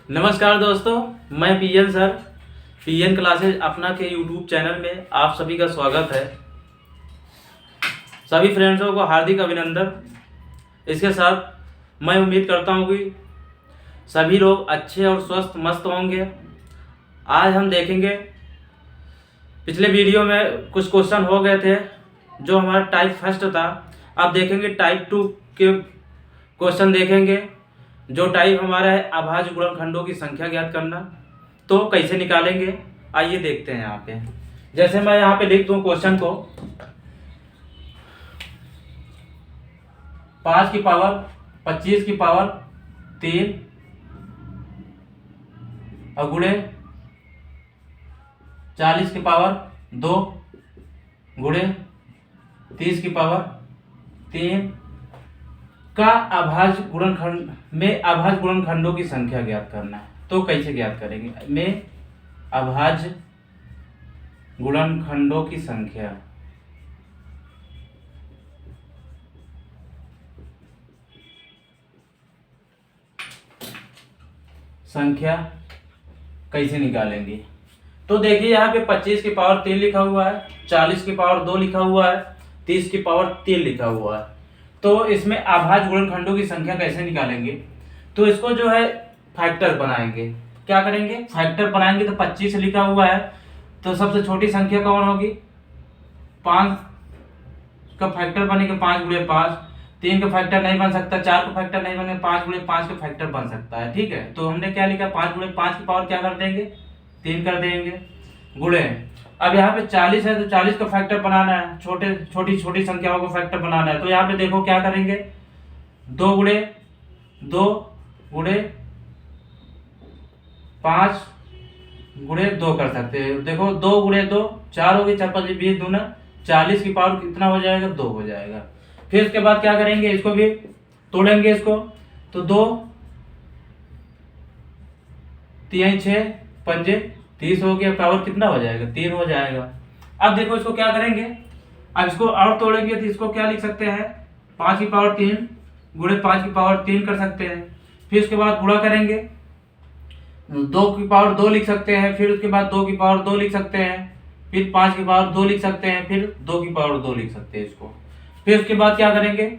नमस्कार दोस्तों, मैं पीएन सर पीएन क्लासेज अपना के यूट्यूब चैनल में आप सभी का स्वागत है। सभी फ्रेंड्सों को हार्दिक अभिनंदन। इसके साथ मैं उम्मीद करता हूँ कि सभी लोग अच्छे और स्वस्थ मस्त होंगे। आज हम देखेंगे, पिछले वीडियो में कुछ क्वेश्चन हो गए थे जो हमारा टाइप फर्स्ट था। अब देखेंगे टाइप 2 के क्वेश्चन देखेंगे। जो टाइप हमारा है अभाज्य गुणनखंडों की संख्या ज्ञात करना, तो कैसे निकालेंगे आइए देखते हैं। यहाँ पे जैसे मैं यहाँ पे लिख दूँ क्वेश्चन को, 5 की पावर 25 की पावर 3 और गुणे 40 की पावर 2 गुणे 30 की पावर 3 का अभाज्य गुणनखंड में अभाज्य गुणनखंडों की संख्या ज्ञात करना है। तो कैसे ज्ञात करेंगे? में अभाज्य गुणनखंडों की संख्या कैसे निकालेंगे? तो देखिए यहाँ पे 25 की पावर 3 लिखा हुआ है, 40 की पावर 2 लिखा हुआ है, 30 की पावर 3 लिखा हुआ है। तो इसमें अभाज्य गुणनखंडों की संख्या कैसे निकालेंगे? तो इसको जो है फैक्टर बनाएंगे। क्या करेंगे? फैक्टर बनाएंगे। तो 25 लिखा हुआ है तो सबसे छोटी संख्या कौन होगी? 5 का फैक्टर बनेगा 5 गुणे 5। 3 का फैक्टर नहीं बन सकता, 4 का फैक्टर नहीं बनेगा, 5 गुणे 5 का फैक्टर बन सकता है। ठीक है, तो हमने क्या लिखा? 5 गुणे 5 की पावर क्या कर देंगे? 3 कर देंगे। गुणे अब यहाँ पे 40 है तो 40 का फैक्टर बनाना है, छोटी संख्याओं को फैक्टर बनाना है। तो यहाँ पे देखो क्या करेंगे? 2 गुणे 2 गुणे 5 गुणे 2 कर सकते हैं। देखो 2 गुणे 2 4 हो गए, 4 5 20 दूना 40 की पावर कितना हो जाएगा? 2 हो जाएगा। फिर उसके बाद क्या करेंगे? इसको भी तोड़ेंगे इसको। तो 2 3 6 पंजे 30 हो गया, पावर कितना हो जाएगा? 3 हो जाएगा। अब देखो इसको क्या करेंगे? अब इसको और तोड़ेंगे तो इसको क्या लिख सकते हैं? 5 की पावर 3 गुणे 5 की पावर 3 कर सकते हैं। फिर उसके बाद गुणा करेंगे, 2 की पावर 2 लिख सकते हैं। फिर उसके बाद 2 की पावर 2 लिख सकते हैं। फिर 5 की पावर 2 लिख सकते हैं। फिर 2 की पावर 2 लिख सकते हैं इसको। फिर उसके बाद क्या करेंगे?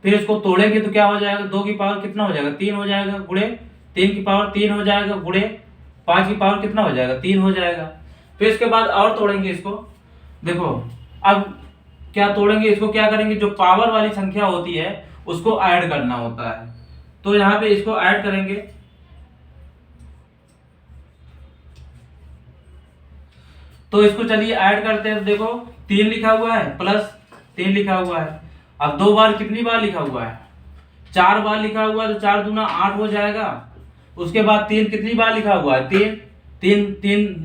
फिर इसको तोड़ेंगे तो क्या हो जाएगा? 2 की पावर कितना हो जाएगा? 3 हो जाएगा। गुणे 3 की पावर 3 हो जाएगा। गुणे 5 की पावर कितना हो जाएगा? 3 हो जाएगा। फिर इसके बाद और तोड़ेंगे इसको। देखो अब क्या तोड़ेंगे इसको? क्या करेंगे? जो पावर वाली संख्या होती है उसको ऐड करना होता है। तो यहाँ पे इसको ऐड करेंगे। तो इसको चलिए ऐड करते हैं। तो देखो 3 लिखा हुआ है प्लस 3 लिखा हुआ है। अब 2 बार कितनी बार लिखा हुआ है? 4 बार लिखा हुआ है। तो 4 दूना 8 हो जाएगा। उसके बाद 3 कितनी बार लिखा हुआ है? 3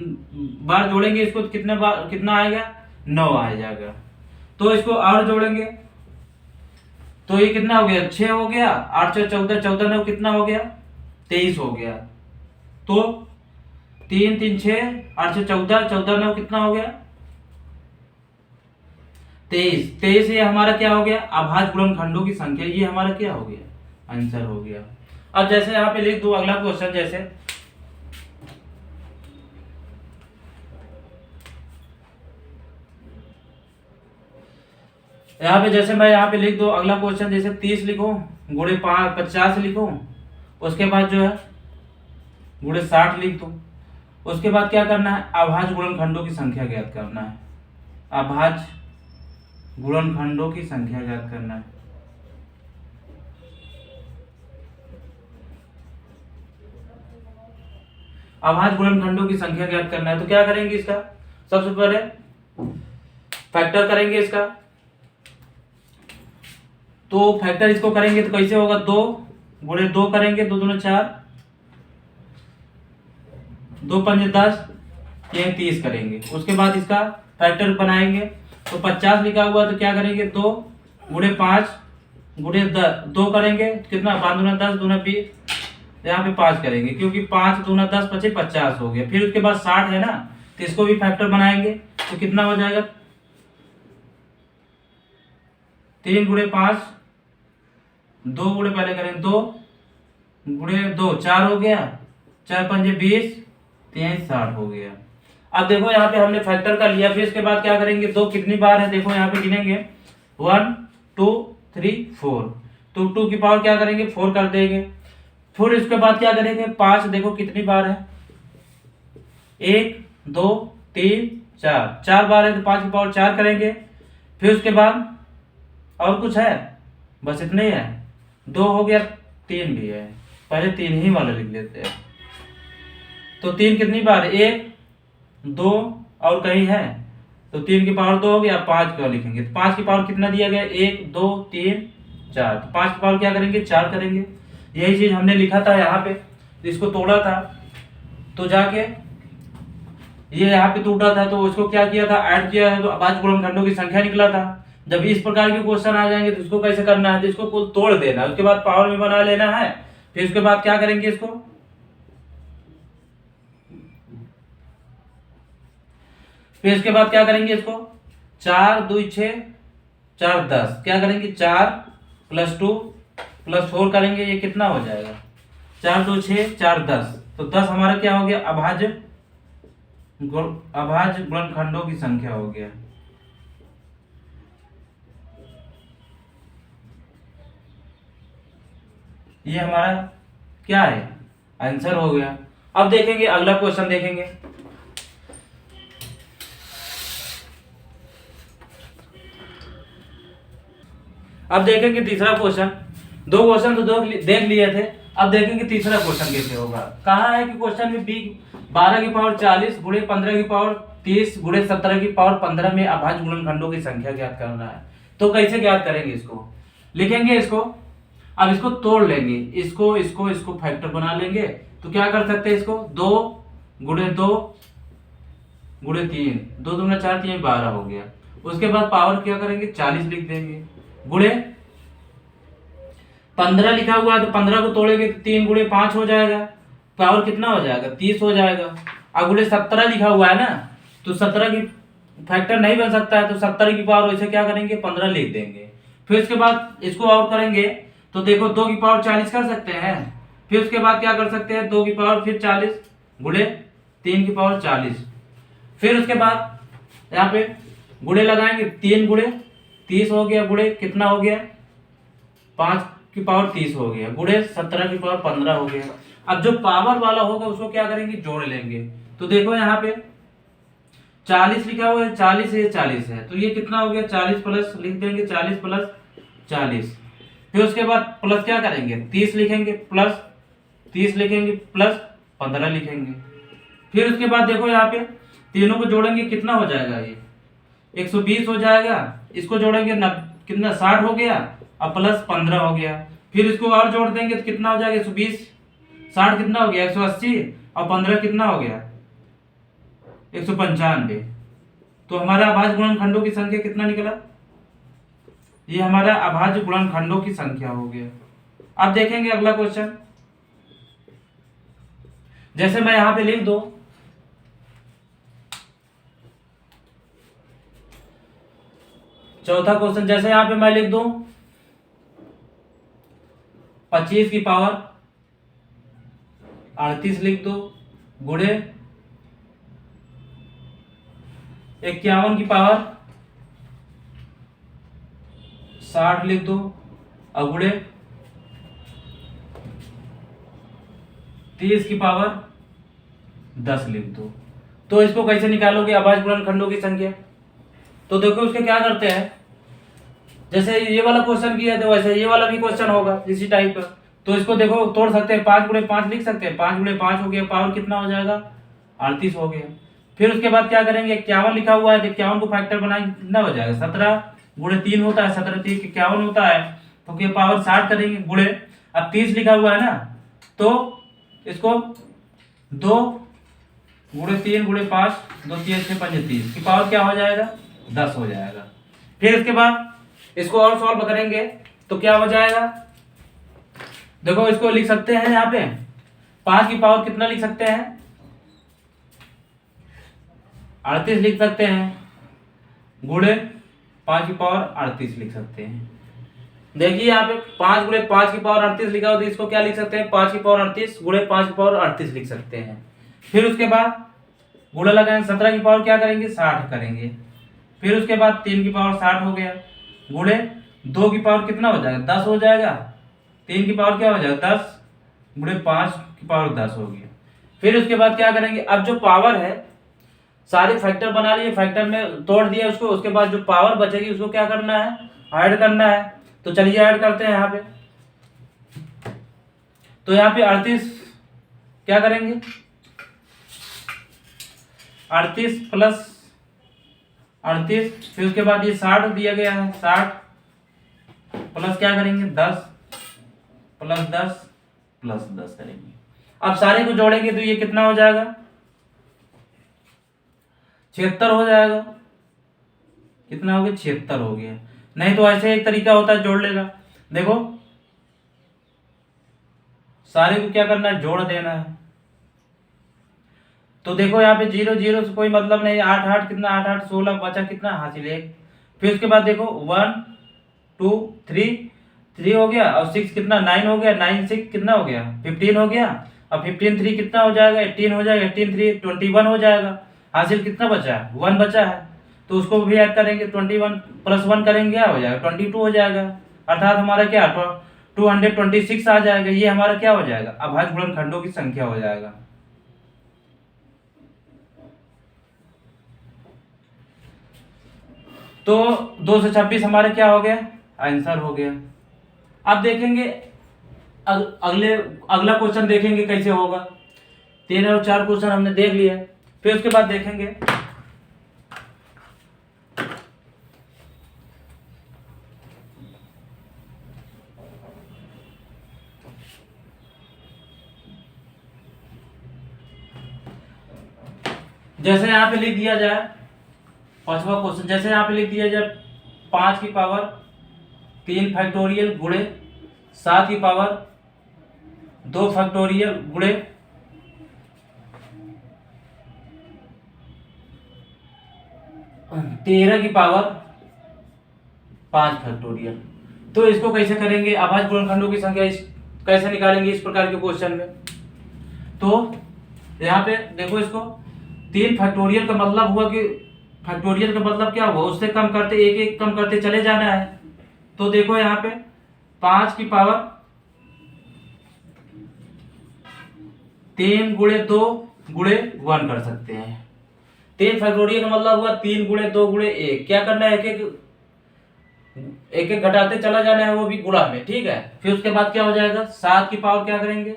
बार जोड़ेंगे इसको तो कितना आएगा? 9 आ जाएगा। तो इसको और जोड़ेंगे तो ये कितना हो गया? 6 हो गया। 8 6 14 14 9 कितना हो गया? 23 हो गया। तो 3 3 6 8 6 14 14 9 कितना हो गया? 23। 23 ये हमारा क्या हो गया? अभाज्य गुणनखंडों की संख्या। ये हमारा क्या हो गया? आंसर हो गया। अब जैसे यहाँ पे लिख दो अगला क्वेश्चन। जैसे यहाँ पे जैसे मैं यहाँ पे लिख दो अगला क्वेश्चन। जैसे 30 लिखो गुणे 50 लिखो, उसके बाद जो है गुणे 60 लिख दो। उसके बाद क्या करना है? अभाज्य गुणनखंडों की संख्या ज्ञात करना है। अभाज्य गुणनखंडों की संख्या ज्ञात करना है। अभाज्य गुणनखंडों की संख्या ज्ञात करना है। तो क्या करेंगे? इसका सबसे पहले फैक्टर करेंगे इसका। तो फैक्टर इसको करेंगे तो कैसे होगा? 2 गुणे 2 करेंगे, 2 दूना 4 2 पंजे 10 ये 30 करेंगे। उसके बाद इसका फैक्टर बनाएंगे। तो 50 लिखा हुआ तो क्या करेंगे? 2 गुणे 5 गुणे 2 करेंगे कितना? 5 दूना 10 दूना 20, यहाँ पे 5 करेंगे क्योंकि 5 दूना 10 पचे 50 हो गया। फिर उसके बाद 60 है ना, तो इसको भी फैक्टर बनाएंगे तो कितना हो जाएगा? 3 गुणे 5 2 गुणे पहले करें 2 गुणे 2 4 हो गया। 4 पंजे 20, 3 60 हो गया। अब देखो यहाँ पे हमने फैक्टर का लिया, फिर इसके बाद क्या करेंगे, दो कितनी बार है देखो यहाँ पे गिनेंगे 1 2 3 4, तो 2 की पावर क्या करेंगे 4 कर देंगे। फिर इसके बाद क्या करेंगे 5, देखो कितनी बार है 1 2 3 4, 4 बार है तो 5 की पावर 4 करेंगे। फिर उसके बाद और कुछ है, बस इतना ही है, 2 हो गया, 3 भी है, पहले 3 ही वाले लिख लेते हैं। तो 3 कितनी बार 1 2 और कहीं है, तो 3 की पावर 2 हो गया, 5 का लिखेंगे तो 5 की पावर कितना दिया गया 1 2 3 4, तो 5 की पावर क्या करेंगे 4 करेंगे। यही चीज हमने लिखा था यहाँ पे, इसको तोड़ा था तो जाके ये यहाँ पे टूटा था, तो उसको क्या किया था ऐड किया है, तो अभाज्य गुणनखंडों की संख्या निकला था। जब इस प्रकार के क्वेश्चन आ जाएंगे तो इसको कैसे करना है, तो इसको कुल तोड़ देना है, उसके बाद पावर में बना लेना है। फिर उसके बाद क्या करेंगे इसको, फिर इसके बाद क्या करेंगे इसको 4 2 6 4 10, क्या करेंगे 4 + 2 + 4 करेंगे, ये कितना हो जाएगा 4 2 6 4 10, तो 10 हमारा क्या हो गया अभाज्य गुणनखंडों की संख्या हो गया। ये हमारा क्या है आंसर हो गया। अब देखेंगे अगला क्वेश्चन देखेंगे। अब देखेंगे तीसरा क्वेश्चन, दो क्वेश्चन तो देख लिए थे, अब देखेंगे तीसरा क्वेश्चन कैसे होगा। कहा है कि क्वेश्चन में 12 की पावर 40 गुणे 15 की पावर 30 गुणे 17 की पावर 15 में अभाज्य गुणनखंडों की संख्या ज्ञात करना है। तो कैसे ज्ञात करेंगे, इसको लिखेंगे इसको, अब इसको तोड़ लेंगे, इसको इसको इसको फैक्टर बना लेंगे। तो क्या कर सकते हैं इसको 2 गुणे 2 गुणे 3, 2 दूना 4 3 12 हो गया। उसके बाद पावर क्या करेंगे 40 लिख देंगे, गुणे 15 लिखा हुआ है तो 15 को तोड़ेंगे तो 3 गुणे 5 हो जाएगा, पावर कितना हो जाएगा 30 हो जाएगा। अब गुणे 17 लिखा हुआ है ना, तो 17 की फैक्टर नहीं बन सकता है, तो 17 की पावर वैसे क्या करेंगे 15 लिख देंगे। फिर उसके बाद इसको और करेंगे तो देखो 2 की पावर 40 कर सकते हैं। फिर उसके बाद क्या कर सकते हैं 2 की पावर फिर 40 गुणे 3 की पावर 40। फिर उसके बाद यहाँ पे गुणे लगाएंगे, 3 गुणे 30 हो गया, गुणे कितना हो गया 5 की पावर 30 हो गया, गुणे 17 की पावर 15 हो गया। अब जो पावर वाला होगा उसको क्या करेंगे जोड़ लेंगे। तो देखो यहाँ पे 40 लिखा हुआ है, 40 है 40 है, तो ये कितना हो गया 40 प्लस लिख देंगे 40 प्लस 40। फिर उसके बाद प्लस क्या करेंगे 30 लिखेंगे, प्लस 30 लिखेंगे, प्लस 15 लिखेंगे। फिर उसके बाद देखो यहाँ पे तीनों को जोड़ेंगे कितना हो जाएगा, ये 120 हो जाएगा। इसको जोड़ेंगे कितना 60 हो गया, अब प्लस 15 हो गया। फिर इसको और जोड़ देंगे तो कितना हो जाएगा 120 60 कितना हो गया 180, और 15 कितना हो गया 195। तो हमारा अभाज्य गुणनखंडों की संख्या कितना निकला, ये हमारा अभाज्य गुणनखंडों की संख्या हो गया। अब देखेंगे अगला क्वेश्चन, जैसे मैं यहां पे लिख दो चौथा क्वेश्चन, जैसे यहां पे मैं लिख दूं 25 की पावर 38 लिख दो, गुणे 51 की पावर 60 लिख दो, और गुणे 30 की पावर 10 लिख दो। तो इसको कैसे निकालोगे अभाज्य गुणनखंडों की संख्या। तो देखो उसके क्या करते हैं, जैसे ये वाला क्वेश्चन किया था वैसे ये वाला भी क्वेश्चन होगा इसी टाइप का। तो इसको देखो तोड़ सकते हैं, 5 गुणे 5 लिख सकते हैं, 5 गुणे 5 हो गया, पावर कितना हो जाएगा 38 हो गया। फिर उसके बाद क्या करेंगे 51 लिखा हुआ है, तो 51 को फैक्टर बनाएंगे कितना हो जाएगा 17 गुणे 3 होता है, 17 3 51 होता है, तो क्या पावर 60 करेंगे गुणे, अब 30 लिखा हुआ है ना, तो इसको 2 गुणे 3 गुणे 5 2 3 6 5 30 की पावर क्या हो जाएगा 10 हो जाएगा। फिर इसके बाद इसको और सॉल्व करेंगे तो क्या हो जाएगा, देखो इसको लिख सकते हैं यहाँ पे 5 की पावर कितना लिख सकते हैं 38 लिख सकते हैं, गुणे 5 की पावर 38 लिख सकते हैं। देखिए यहाँ पे 5 गुणे 5 की पावर 38 लिखा हो तो इसको क्या लिख सकते हैं, 5 की पावर 38 गुणे 5 की पावर 38 लिख सकते हैं। फिर उसके बाद गुणा लगाएंगे, 17 की पावर क्या करेंगे 60 करेंगे। फिर उसके बाद 3 की पावर 60 हो गया, गुणे 2 की पावर कितना हो जाएगा 10 हो जाएगा, 3 की पावर क्या हो जाएगा 10 गुणे 5 की पावर 10 हो गया। फिर उसके बाद क्या करेंगे, अब जो पावर है सारे फैक्टर बना लिए, फैक्टर में तोड़ दिया उसको, उसके बाद जो पावर बचेगी उसको क्या करना है ऐड करना है। तो चलिए ऐड करते हैं यहाँ पे। तो यहाँ पे 38 क्या करेंगे 38 प्लस 38, फिर उसके बाद ये 60 दिया गया है 60 प्लस क्या करेंगे 10 प्लस 10 प्लस 10 करेंगे। अब सारे को जोड़ेंगे तो ये कितना हो जाएगा 76 हो जाएगा। कितना हो गया 76 हो गया। नहीं तो ऐसे एक तरीका होता है जोड़ लेगा, देखो सारे को क्या करना है जोड़ देना है। तो देखो यहाँ पे 0 0 से कोई मतलब नहीं, 8 8 कितना 8 8 16 बचा कितना हासिल 1। फिर उसके बाद देखो 1 2 3 हो गया और 6 कितना 9 हो गया, 9 6 कितना हो गया 15 हो गया। अब 15 3 कितना हो जाएगा 18 हो जाएगा, 18 3 21 हो जाएगा। हासिल कितना बचा है 1 बचा है, तो उसको भी ऐड करेंगे 21 प्लस 1 करेंगे क्या हो जाएगा 22 हो जाएगा। अर्थात हमारा क्या 226 आ जाएगा। ये हमारा क्या हो जाएगा अभाज्य गुणनखंडों की संख्या हो जाएगा। तो 226 हमारे क्या हो गया आंसर हो गया। अब देखेंगे अगला क्वेश्चन देखेंगे कैसे होगा। 3 और 4 क्वेश्चन हमने देख लिया, फिर उसके बाद देखेंगे जैसे यहाँ पे लिख दिया जाए 5वां क्वेश्चन, जैसे यहाँ पे लिख दिया जाए 5 की पावर 3 फैक्टोरियल गुणे 7 की पावर 2 फैक्टोरियल गुणे 13 की पावर 5 फैक्टोरियल। तो इसको कैसे करेंगे अभाज्य गुणनखंडों की संख्या कैसे निकालेंगे इस प्रकार के क्वेश्चन में। तो यहाँ पे देखो इसको 3 फैक्टोरियल का मतलब हुआ कि फैक्टोरियल का मतलब क्या हुआ उससे कम करते एक एक कम करते चले जाना है। तो देखो यहाँ पे 5 की पावर 3 गुणे 2 गुणे 1 कर सकते हैं। 3 फैक्टोरियल का मतलब हुआ 3 गुणे 2 गुणे 1। क्या करना है एक एक घटाते चला जाना है, वो भी गुणा में, ठीक है। फिर उसके बाद क्या हो जाएगा 7 की पावर क्या करेंगे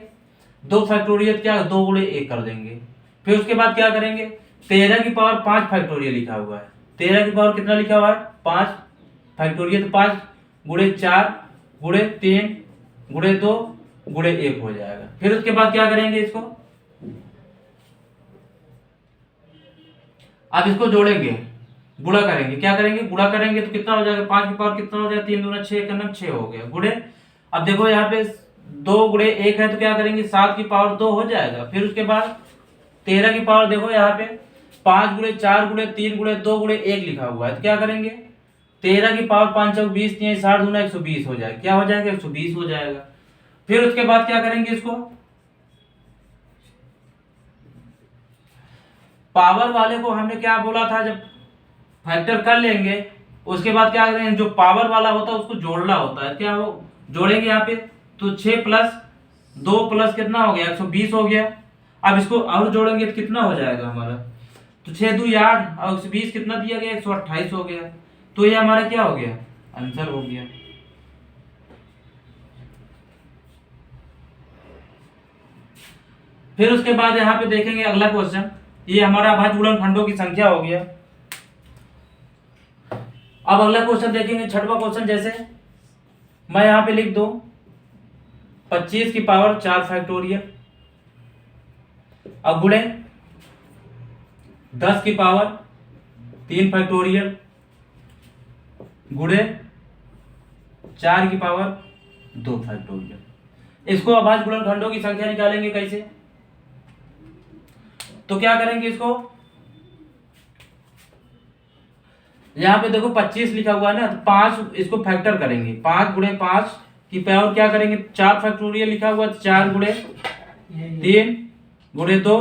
2 फैक्टोरियल क्या 2 गुणे 1 कर देंगे। फिर उसके बाद क्या करेंगे 13 की पावर 5 फैक्टोरियल लिखा हुआ है, 13 की पावर कितना लिखा हुआ है 5 फैक्टोरियल, तो 5 गुणे 4 गुणे 3 गुणे 2 गुणे 1 हो जाएगा। फिर उसके बाद क्या करेंगे इसको, अब इसको जोड़ेंगे गुणा करेंगे। क्या करेंगे गुणा करेंगे तो कितना हो जाएगा 5 की पावर कितना हो जाएगा 3 दूना 6 करना 6 हो गया गुणे। अब देखो यहाँ पे 2 गुणे 1 है तो क्या करेंगे 7 की पावर 2 हो जाएगा। फिर उसके बाद 13 की पावर देखो यहाँ पे 5 गुणे 4 गुणे 3 गुणे 2 गुणे 1 लिखा हुआ है, तो क्या करेंगे 13 की पावर 5 चौक 20 3 60 दूना 120 हो जाएगा। क्या हो जाएगा 120 हो जाएगा। फिर उसके बाद क्या करेंगे इसको पावर वाले को हमने क्या बोला था जब फैक्टर कर लेंगे उसके बाद क्या करेंगे जो पावर वाला होता है उसको जोड़ना होता है। क्या हो जोड़ेंगे यहाँ पे तो 6 प्लस 2 प्लस कितना हो गया 120 हो गया। अब इसको और जोड़ेंगे तो कितना हो जाएगा हमारा, तो 6 2 8 और 120 कितना दिया गया 128 हो गया। तो ये हमारा क्या हो गया आंसर हो गया। फिर उसके बाद यहाँ पे देखेंगे अगला क्वेश्चन, ये हमारा अभाज्य गुणनखंडों की संख्या हो गया। अब अगला क्वेश्चन देखेंगे 6वां क्वेश्चन, जैसे मैं यहाँ पे लिख दूं 25 की पावर 4 फैक्टोरियल अब गुणे 10 की पावर 3 फैक्टोरियल गुणे 4 की पावर 2 फैक्टोरियल। इसको अभाज्य गुणनखंडों की संख्या निकालेंगे कैसे, तो क्या करेंगे इसको यहाँ पे देखो 25 लिखा हुआ है ना, तो 5 इसको फैक्टर करेंगे, 5 गुणे 5 की पावर क्या करेंगे, 4 फैक्टोरियल लिखा हुआ है, 4 गुणे 3 गुणे 2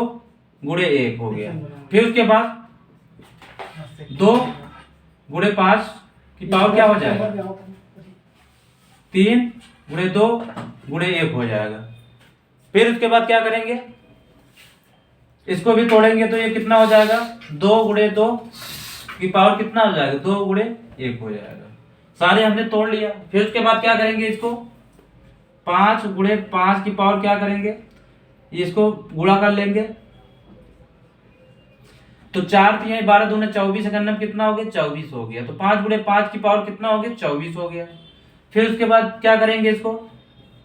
गुणे 1 हो गया। फिर उसके बाद 2 गुणे 5 की पावर क्या हो जाएगा, 3 गुणे 2 गुणे 1 हो जाएगा। फिर उसके बाद क्या करेंगे, इसको भी तोड़ेंगे तो ये कितना हो जाएगा, 2 गुणे 2 की पावर कितना हो जाएगा, 2 गुणे 1 हो जाएगा। सारे हमने तोड़ लिया। फिर उसके बाद क्या करेंगे, इसको 5 गुणे 5 की पावर क्या करेंगे, इसको गुणा कर लेंगे, तो 4 3 12 दूने 24 नंबर कितना हो गया, 24 हो गया। तो 5 गुणे 5 की पावर कितना हो गया, 24 हो गया। फिर उसके बाद क्या करेंगे, इसको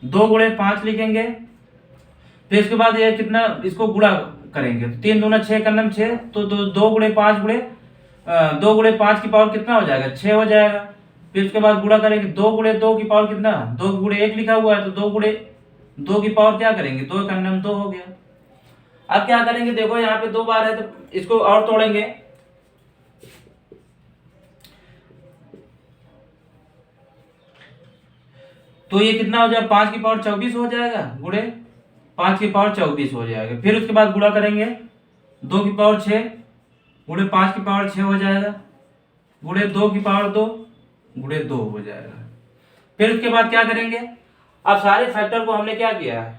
2 गुणे 5 लिखेंगे। फिर उसके बाद ये कितना, इसको गुणा करेंगे, 3 दूना 6 का नंबर 6, तो 2 गुणे 5 गुणे 2 गुणे 5 की पावर कितना हो जाएगा, 6 हो जाएगा। फिर उसके बाद गुणा करेंगे, 2 गुणे 2 की पावर कितना, 2 गुणे 1 लिखा हुआ है, तो 2 गुणे 2 की पावर क्या करेंगे, 2 का नंबर 2 हो गया। अब क्या करेंगे, देखो यहाँ पे 2 बार है तो इसको और तोड़ेंगे, तो ये कितना हो जाएगा, 5 की पावर 24 हो जाएगा, गुणे 5 की पावर 24 हो जाएगा। फिर उसके बाद गुणा करेंगे, 2 की पावर 6 गुणे 5 की पावर 6 हो जाएगा, गुणे 2 की पावर 2 गुणे 2 हो जाएगा। फिर उसके बाद क्या करेंगे, अब सारे फैक्टर को हमने क्या किया है,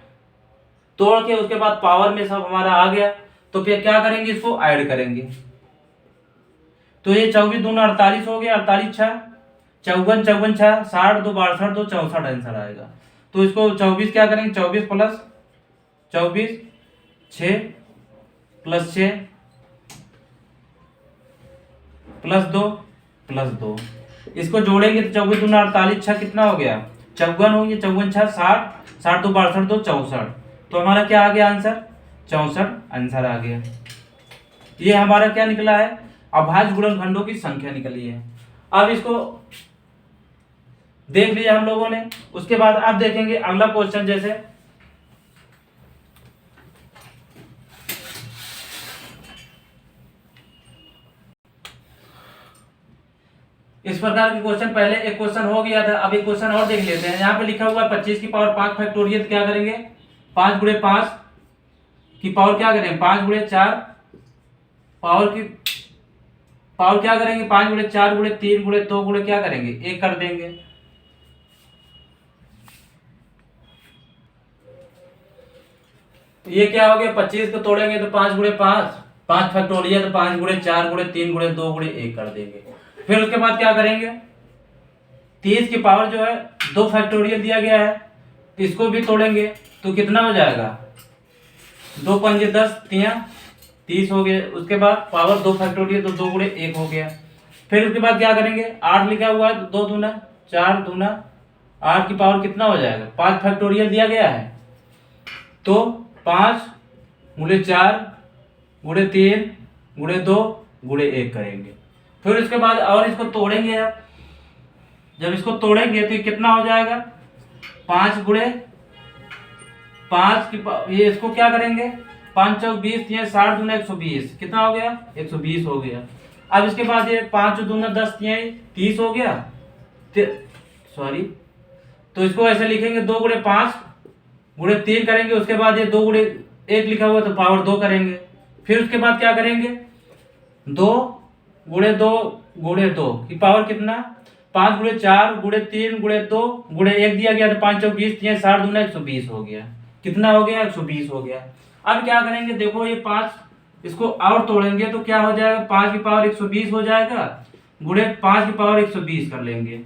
तोड़ के उसके बाद पावर में सब हमारा आ गया, तो फिर क्या करेंगे, इसको ऐड करेंगे। तो ये 24 दूना 48 हो गया, 48 छः 54 54 छः 60 2 62 2 64 आंसर आएगा। तो इसको 24 क्या करेंगे, 24 प्लस 24 6 प्लस 6 प्लस 2 प्लस 2, इसको जोड़ेंगे तो 24 दूना 48 छः कितना हो गया, 54 हो गया, 54 छः 60 60 2 62 2 64, तो हमारा क्या आ गया आंसर, 64 आंसर आ गया। ये हमारा क्या निकला है, अभाज्य गुणनखंडों की संख्या निकली है। अब इसको देख लिया हम लोगों ने। उसके बाद अब देखेंगे अगला क्वेश्चन, जैसे इस प्रकार के क्वेश्चन, पहले एक क्वेश्चन हो गया था, अब एक क्वेश्चन और देख लेते हैं। यहाँ पे लिखा हुआ है 25 की पावर 5 फैक्टोरियल, क्या करेंगे, 5 गुणे 5 की पावर क्या करेंगे, 5 गुणे 4 पावर की पावर क्या करेंगे, 5 गुणे 4 गुणे 3 गुणे 2 गुणे क्या करेंगे, 1 कर देंगे। तो ये क्या हो गया, 25 को तोड़ेंगे तो 5 गुणे 5 5 फैक्टोरियल, तो 5 गुणे 4 गुणे 3 गुणे 2 गुणे 1 कर देंगे। फिर उसके बाद क्या करेंगे, 30 की पावर जो है 2 फैक्टोरियल दिया गया है, इसको भी तोड़ेंगे तो कितना हो जाएगा, 2 पंजे 10 30 हो गया। उसके बाद पावर 2 फैक्टोरियल, तो 2 गुणे 1 हो गया। फिर उसके बाद क्या करेंगे, 8 लिखा हुआ है, तो 2 दूना 4 दूना 8 की पावर कितना हो जाएगा, 5 फैक्टोरियल दिया गया है, तो 5 गुणे 4 गुणे 3 गुणे 2 गुणे 1 करेंगे। फिर उसके बाद और इसको तोड़ेंगे, जब इसको तोड़ेंगे तो ये कितना हो जाएगा, 5 गुणे 5 की ये इसको क्या करेंगे, 5 चौक 20 3 60 दूना 120, कितना हो गया, 120 हो गया। अब इसके बाद ये 5 दूना 10 30 हो गया, सॉरी, तो इसको ऐसे लिखेंगे, 2 गुणे 5 गुणे 3 करेंगे। उसके बाद ये 2 गुणे 1 लिखा हुआ तो पावर 2 करेंगे। फिर उसके बाद क्या करेंगे, 2 गुणे 2 गुणे 2 की पावर कितना, 5 गुणे 4 गुणे 3 गुणे 2 गुणे 1 दिया गया, तो 5 चौक 20 3 60 दूना 120 हो गया, कितना हो गया, 120 हो गया। अब क्या करेंगे, देखो ये 5 इसको और तोड़ेंगे तो क्या हो जाएगा, 5 की पावर 120 हो जाएगा, गुणे 5 की पावर 120 कर लेंगे।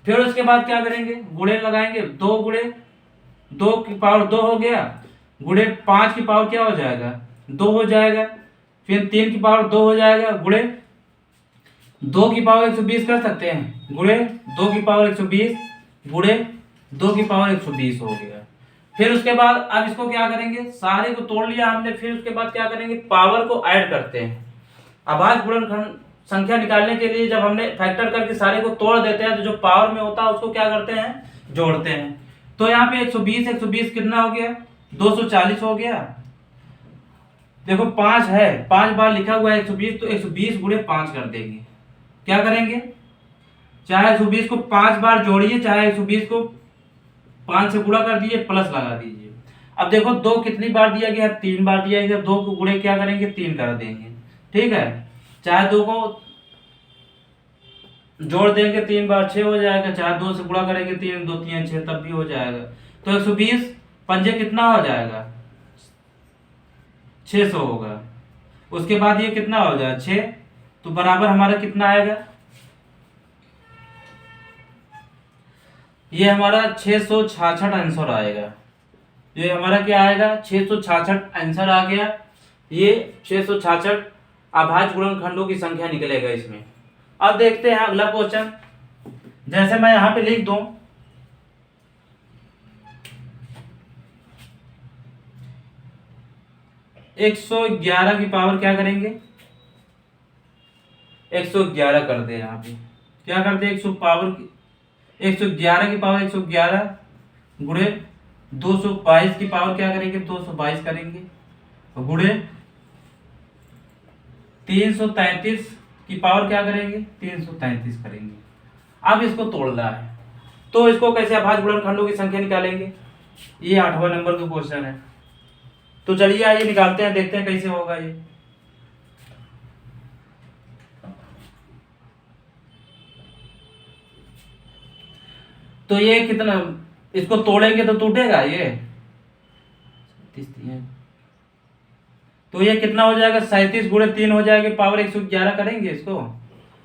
फिर उसके बाद क्या करेंगे, गुणे लगाएंगे, 2 गुणे 2 की पावर 2 हो गया, गुणे 5 की पावर क्या हो जाएगा, 2 हो जाएगा। फिर 3 की पावर 2 हो जाएगा, गुणे 2 की पावर 120 कर सकते हैं, गुणे 2 की पावर 120 गुणे 2 की पावर 120 हो गया। फिर उसके बाद अब इसको क्या करेंगे, सारे को तोड़ लिया हमने। फिर उसके बाद क्या करेंगे, पावर को ऐड करते हैं। अभाज्य गुणनखंड संख्या निकालने के लिए जब हमने फैक्टर करके सारे को तोड़ देते हैं, तो जो पावर में होता है उसको क्या करते हैं, जोड़ते हैं। तो यहाँ पे 120 120 कितना हो गया, 240 हो गया। देखो 5 है, 5 बार लिखा हुआ है 120, तो 120 गुणे 5 कर देंगे, क्या करेंगे, चाहे 120 को 5 बार जोड़िए, चाहे 120 को 5 से गुणा कर दीजिए, प्लस लगा दीजिए। अब देखो 2 कितनी बार दिया गया, 3 बार दिया गया, 2 को गुणे क्या करेंगे, 3 कर देंगे। ठीक है, चाहे 2 को जोड़ देंगे 3 बार 6 हो जाएगा, चाहे 2 से गुणा करेंगे 3 2 3 6 तब भी हो जाएगा। तो 120 पंजे कितना हो जाएगा, 600 होगा। उसके बाद ये कितना हो जाएगा 6, तो बराबर हमारा कितना आएगा, ये हमारा 666 आंसर आएगा। ये हमारा क्या आएगा, 666 आंसर आ गया। ये 666 अभाज्य गुणनखंडों की संख्या निकलेगा इसमें। अब देखते हैं अगला क्वेश्चन, जैसे मैं यहां पे लिख दूं 111 की पावर क्या करेंगे, 111 कर दे, यहाँ पे क्या करते, 111 की पावर 111 गुणे 222 की पावर क्या करेंगे, 222 करेंगे, गुणे 333 की पावर क्या करेंगे, 333 करेंगे। अब इसको तोड़ना है, तो इसको कैसे अभाज्य गुणनखंडों की संख्या निकालेंगे, ये 8वां नंबर का क्वेश्चन है। तो चलिए आइए निकालते हैं, देखते हैं कैसे होगा ये। तो ये कितना, इसको तोड़ेंगे तो टूटेगा ये, तो ये कितना हो जाएगा, 37 गुणे 3 हो जाएगा, पावर 111 करेंगे इसको।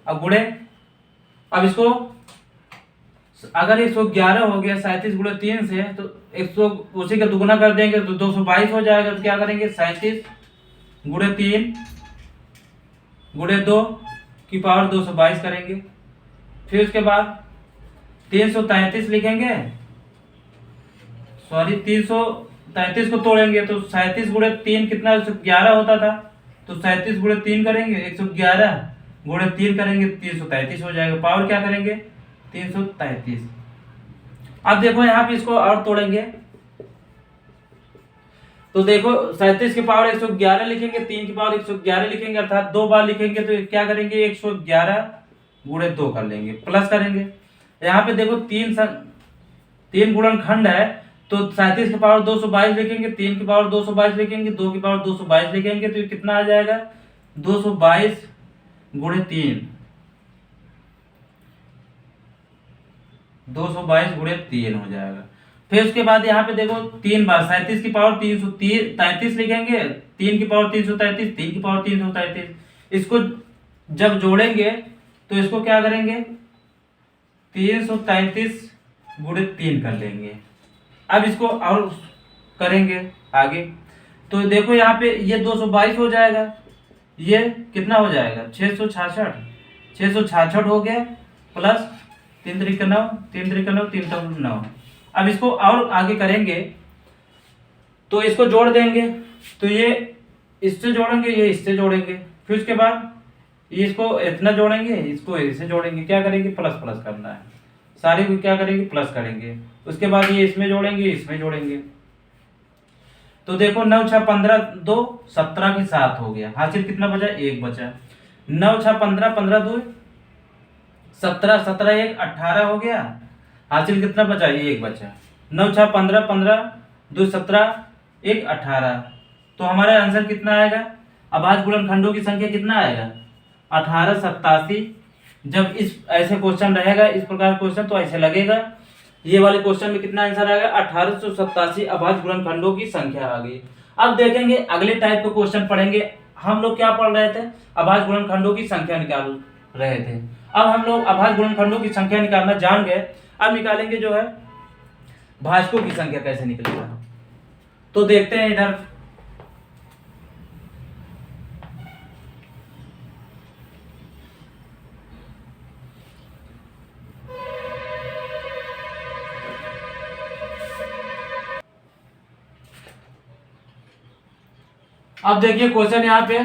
अब गुणे, अब इसको अगर 111 हो गया 37 गुणे 3 से, तो 100 उसी का दुगुना कर देंगे तो 222 हो जाएगा। तो क्या करेंगे, 37 गुणे 3 गुणे 2 की पावर 222 करेंगे। फिर उसके बाद 333 लिखेंगे, सॉरी 333 को तोड़ेंगे तो 37 गुणे 3 कितना, 111 होता था, तो 37 गुणे 3 करेंगे, 111 गुणे 3 करेंगे, 333 हो जाएगा। पावर क्या करेंगे, 333। अब देखो यहाँ पे इसको और तोड़ेंगे, तो देखो 37 की पावर 111 लिखेंगे, 3 की पावर 111 लिखेंगे, अर्थात 2 बार लिखेंगे, तो क्या करेंगे, 111 गुणे 2 कर लेंगे, प्लस करेंगे। यहाँ पे देखो 3 गुणनखंड है, तो 37 की पावर 222 लिखेंगे, 3 की पावर 222 लिखेंगे, 2 की पावर 222 लिखेंगे, तो ये कितना आ जाएगा, 222 गुणे 3, 222 गुणे 3 हो जाएगा। फिर उसके बाद यहाँ पे देखो 3 बार 37 की पावर 333 लिखेंगे, 3 की पावर 333, 3 की पावर 333। इसको जब जोड़ेंगे तो इसको क्या करेंगे, 333 गुणे 3 कर लेंगे। अब इसको और करेंगे आगे, तो देखो यहाँ पे ये 222 हो जाएगा, ये कितना हो जाएगा, 666 हो गया, प्लस 3 3 9, 3 3 9, 3 9। अब इसको और आगे करेंगे, तो इसको जोड़ देंगे, तो ये इससे जोड़ेंगे, ये इससे जोड़ेंगे, फिर उसके बाद ये इसको इतना जोड़ेंगे, इसको इससे जोड़ेंगे, क्या करेंगे, प्लस प्लस करना है, सारे को क्या करेंगे, प्लस करेंगे। उसके बाद ये इसमें जोड़ेंगे, इसमें जोड़ेंगे, तो देखो 9 6 15 2 17 के 7 हो गया, हासिल कितना बचा, 1 बचा। 9 6 15 15 2 17 17 1 18 हो गया, हासिल कितना बचा, 1 बचा। 9 6 15 15 2 17 1 18, तो हमारा आंसर कितना आएगा, अभाज्य गुणनखंडों की संख्या कितना आएगा, 1887। जब इस ऐसे क्वेश्चन रहेगा, इस प्रकार क्वेश्चन, तो ऐसे लगेगा ये वाले क्वेश्चन में कितना आंसर आएगा, 1887 अभाज्य गुणनखंडों की संख्या आ गई। अब देखेंगे अगले टाइप के क्वेश्चन पढ़ेंगे। हम लोग क्या पढ़ रहे थे, अभाज्य गुणनखंडों की संख्या निकाल रहे थे। अब हम लोग अभाज्य गुणनखंडों की संख्या निकालना जान गए, अब निकालेंगे जो है भाजकों की संख्या कैसे निकलेगा। तो देखते हैं इधर, अब देखिए क्वेश्चन यहाँ पे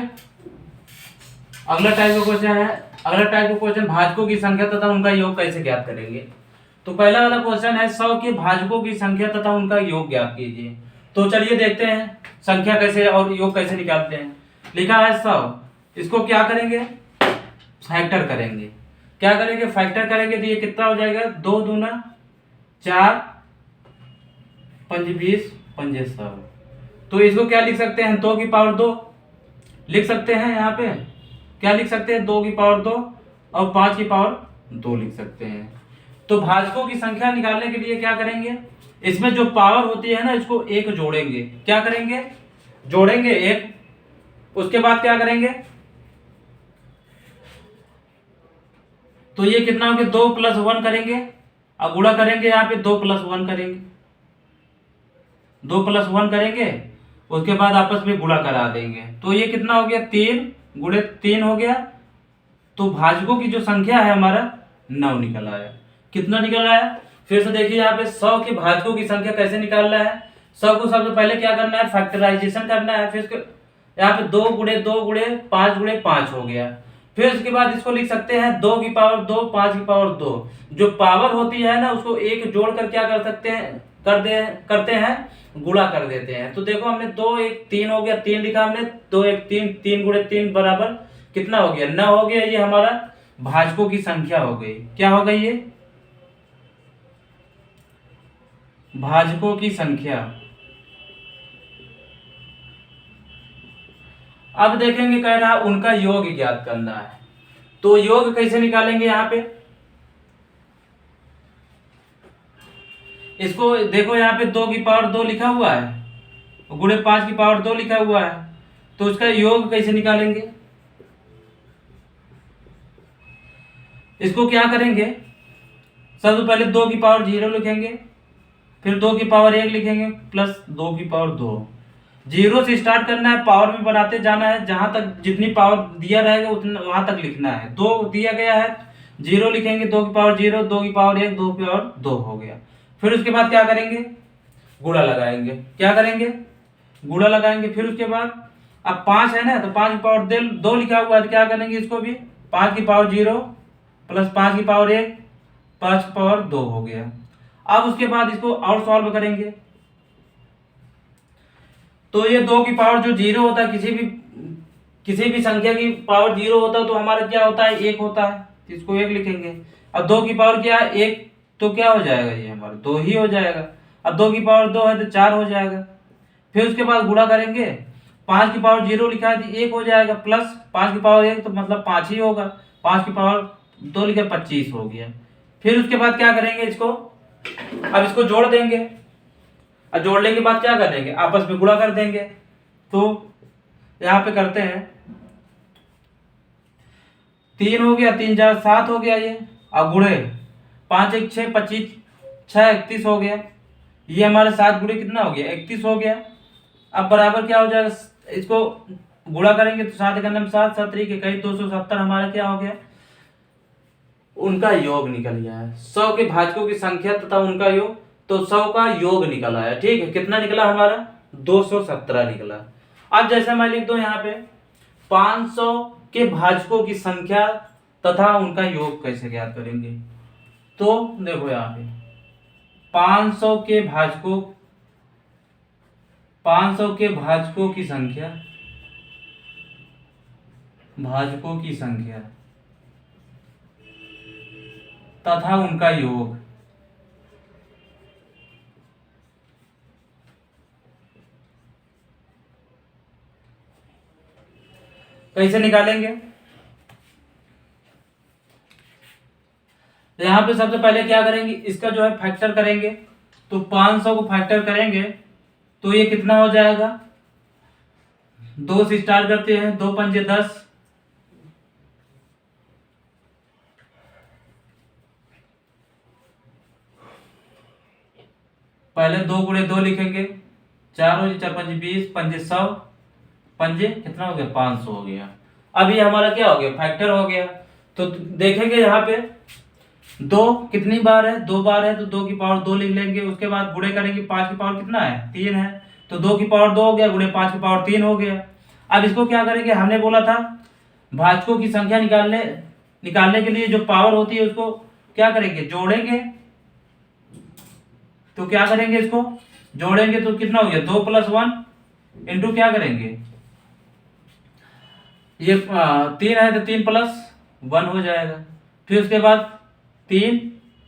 अगला टाइप का क्वेश्चन है। अगला टाइप का क्वेश्चन, भाजकों की संख्या तथा उनका योग कैसे ज्ञात करेंगे। तो पहला वाला क्वेश्चन है 100 के भाजकों की संख्या तथा उनका योग ज्ञात कीजिए। तो चलिए देखते हैं संख्या कैसे और योग कैसे निकालते हैं। लिखा है 100, इसको क्या करेंगे, फैक्टर करेंगे। क्या करेंगे, फैक्टर करेंगे तो ये कितना हो जाएगा, 2 दूना 4, 5 20, 5 100। तो इसको क्या लिख सकते हैं, 2 की पावर 2 लिख सकते हैं। यहाँ पे क्या लिख सकते हैं, 2 की पावर 2 और 5 की पावर 2 लिख सकते हैं। तो भाजकों की संख्या निकालने के लिए क्या करेंगे, इसमें जो पावर होती है ना, इसको एक जोड़ेंगे। क्या करेंगे, जोड़ेंगे एक। उसके बाद क्या करेंगे, तो ये कितना हो गया, 2 + 1 करेंगे और गुणा करेंगे, यहाँ पे 2 + 1 करेंगे, 2 + 1 करेंगे। उसके बाद आपस में गुणा करा देंगे। तो ये कितना हो गया, 3 × 3 हो गया। तो भाजकों की जो संख्या है हमारा 9 निकल आया। कितना निकल आया, फिर से देखिए यहाँ पे 100 के भाजकों की संख्या कैसे निकालना है। 100 को सबसे पहले क्या करना है, फैक्टराइजेशन करना है। फिर यहाँ पे 2 × 2 × 5 × 5 हो गया। फिर उसके बाद इसको लिख सकते हैं 2 की पावर 2, 5 की पावर 2। जो पावर होती है ना, उसको एक जोड़कर क्या कर सकते हैं, करते हैं गुणा कर देते हैं। तो देखो हमने 2 1 3 हो गया, 3 लिखा हमने, 2 1 3, 3 × 3 बराबर कितना हो गया, 9 हो गया। ये हमारा भाजकों की संख्या हो गई। क्या हो गई, ये भाजकों की संख्या। अब देखेंगे, कह रहा उनका योग ज्ञात करना है। तो योग कैसे निकालेंगे, यहाँ पे इसको देखो, यहाँ पे 2 की पावर 2 लिखा हुआ है, गुणे 5 की पावर 2 लिखा हुआ है। तो उसका योग कैसे निकालेंगे, इसको क्या करेंगे, सबसे पहले 2 की पावर 0 लिखेंगे, फिर 2 की पावर 1 लिखेंगे, प्लस 2 की पावर 2। 0 से स्टार्ट करना है, पावर में बनाते जाना है, जहां तक जितनी पावर दिया रहेगा उतना वहां तक लिखना है। 2 दिया गया है, 0 लिखेंगे, 2 की पावर 0, 2 की पावर 1, 2 की पावर 2 हो गया। फिर उसके बाद क्या करेंगे, गुणा लगाएंगे। क्या करेंगे, गुणा लगाएंगे। फिर उसके बाद अब 5 है ना, तो 5 की पावर 2 लिखा हुआ है, तो क्या करेंगे, इसको भी 5 की पावर 0 प्लस 5 की पावर 1, 5 की पावर 2 हो गया। अब उसके बाद इसको और सॉल्व करेंगे। तो ये 2 की पावर जो 0 होता है, किसी भी संख्या की पावर 0 होता है, तो हमारा क्या होता है, 1 होता है, इसको 1 लिखेंगे। अब 2 की पावर क्या है, 1, तो क्या हो जाएगा, ये हमारा 2 ही हो जाएगा। अब 2 की पावर 2 है तो 4 हो जाएगा। फिर उसके बाद गुणा करेंगे, 5 की पावर 0 लिखा है तो 1 हो जाएगा, प्लस 5 की पावर 1 तो मतलब 5 ही होगा, 5 की पावर 2 लिखा 25 हो गया। फिर उसके बाद क्या करेंगे, इसको अब इसको जोड़ देंगे, और जोड़ने के बाद क्या कर देंगे, आपस में गुणा कर देंगे। तो यहाँ पे करते हैं, 3 हो गया, 3 4 7 हो गया ये, और गुणे 5 1 6 25, 6 31 हो गया। ये हमारे 7 गुणे कितना हो गया, 31 हो गया। अब बराबर क्या हो जाएगा, इसको गुणा करेंगे तो 7 × 7 7 3 कई 270 हमारा क्या हो गया, उनका योग निकल गया है। 100 के भाजकों की संख्या तथा उनका योग, तो 100 का योग निकल आया। ठीक है, कितना निकला हमारा, 217 निकला। अब जैसे मैं लिख दूं यहाँ पे 500 के भाजकों की संख्या तथा उनका योग कैसे ज्ञात करेंगे। तो देखो यहाँ पे 500 के भाजकों की संख्या, तथा उनका योग कैसे निकालेंगे। तो यहां पे सबसे पहले क्या करेंगे, इसका जो है फैक्टर करेंगे। तो 500 को फैक्टर करेंगे तो ये कितना हो जाएगा, 2 से स्टार्ट करते हैं, 2 पंजे 10, पहले 2 × 2 लिखेंगे, 4 हो 4 5 20, 5 100, पंजे कितना हो गया, 500 हो गया। अब ये हमारा क्या हो गया, फैक्टर हो गया। तो देखेंगे यहाँ पे 2 कितनी बार है, 2 बार है, तो 2 की पावर 2 लिख लेंगे। उसके बाद गुणे करेंगे, 5 की पावर कितना है, 3 है, तो 2 की पावर 2 हो गया, गुणे 5 की पावर 3 हो गया। अब इसको क्या करेंगे, हमने बोला था भाजकों की संख्या निकालने के लिए जो पावर होती है उसको क्या करेंगे, जोड़ेंगे। तो क्या करेंगे, इसको जोड़ेंगे तो कितना हो गया, 2 + 1 इंटू क्या करेंगे, ये 3 है तो 3 + 1 हो जाएगा। फिर उसके बाद 3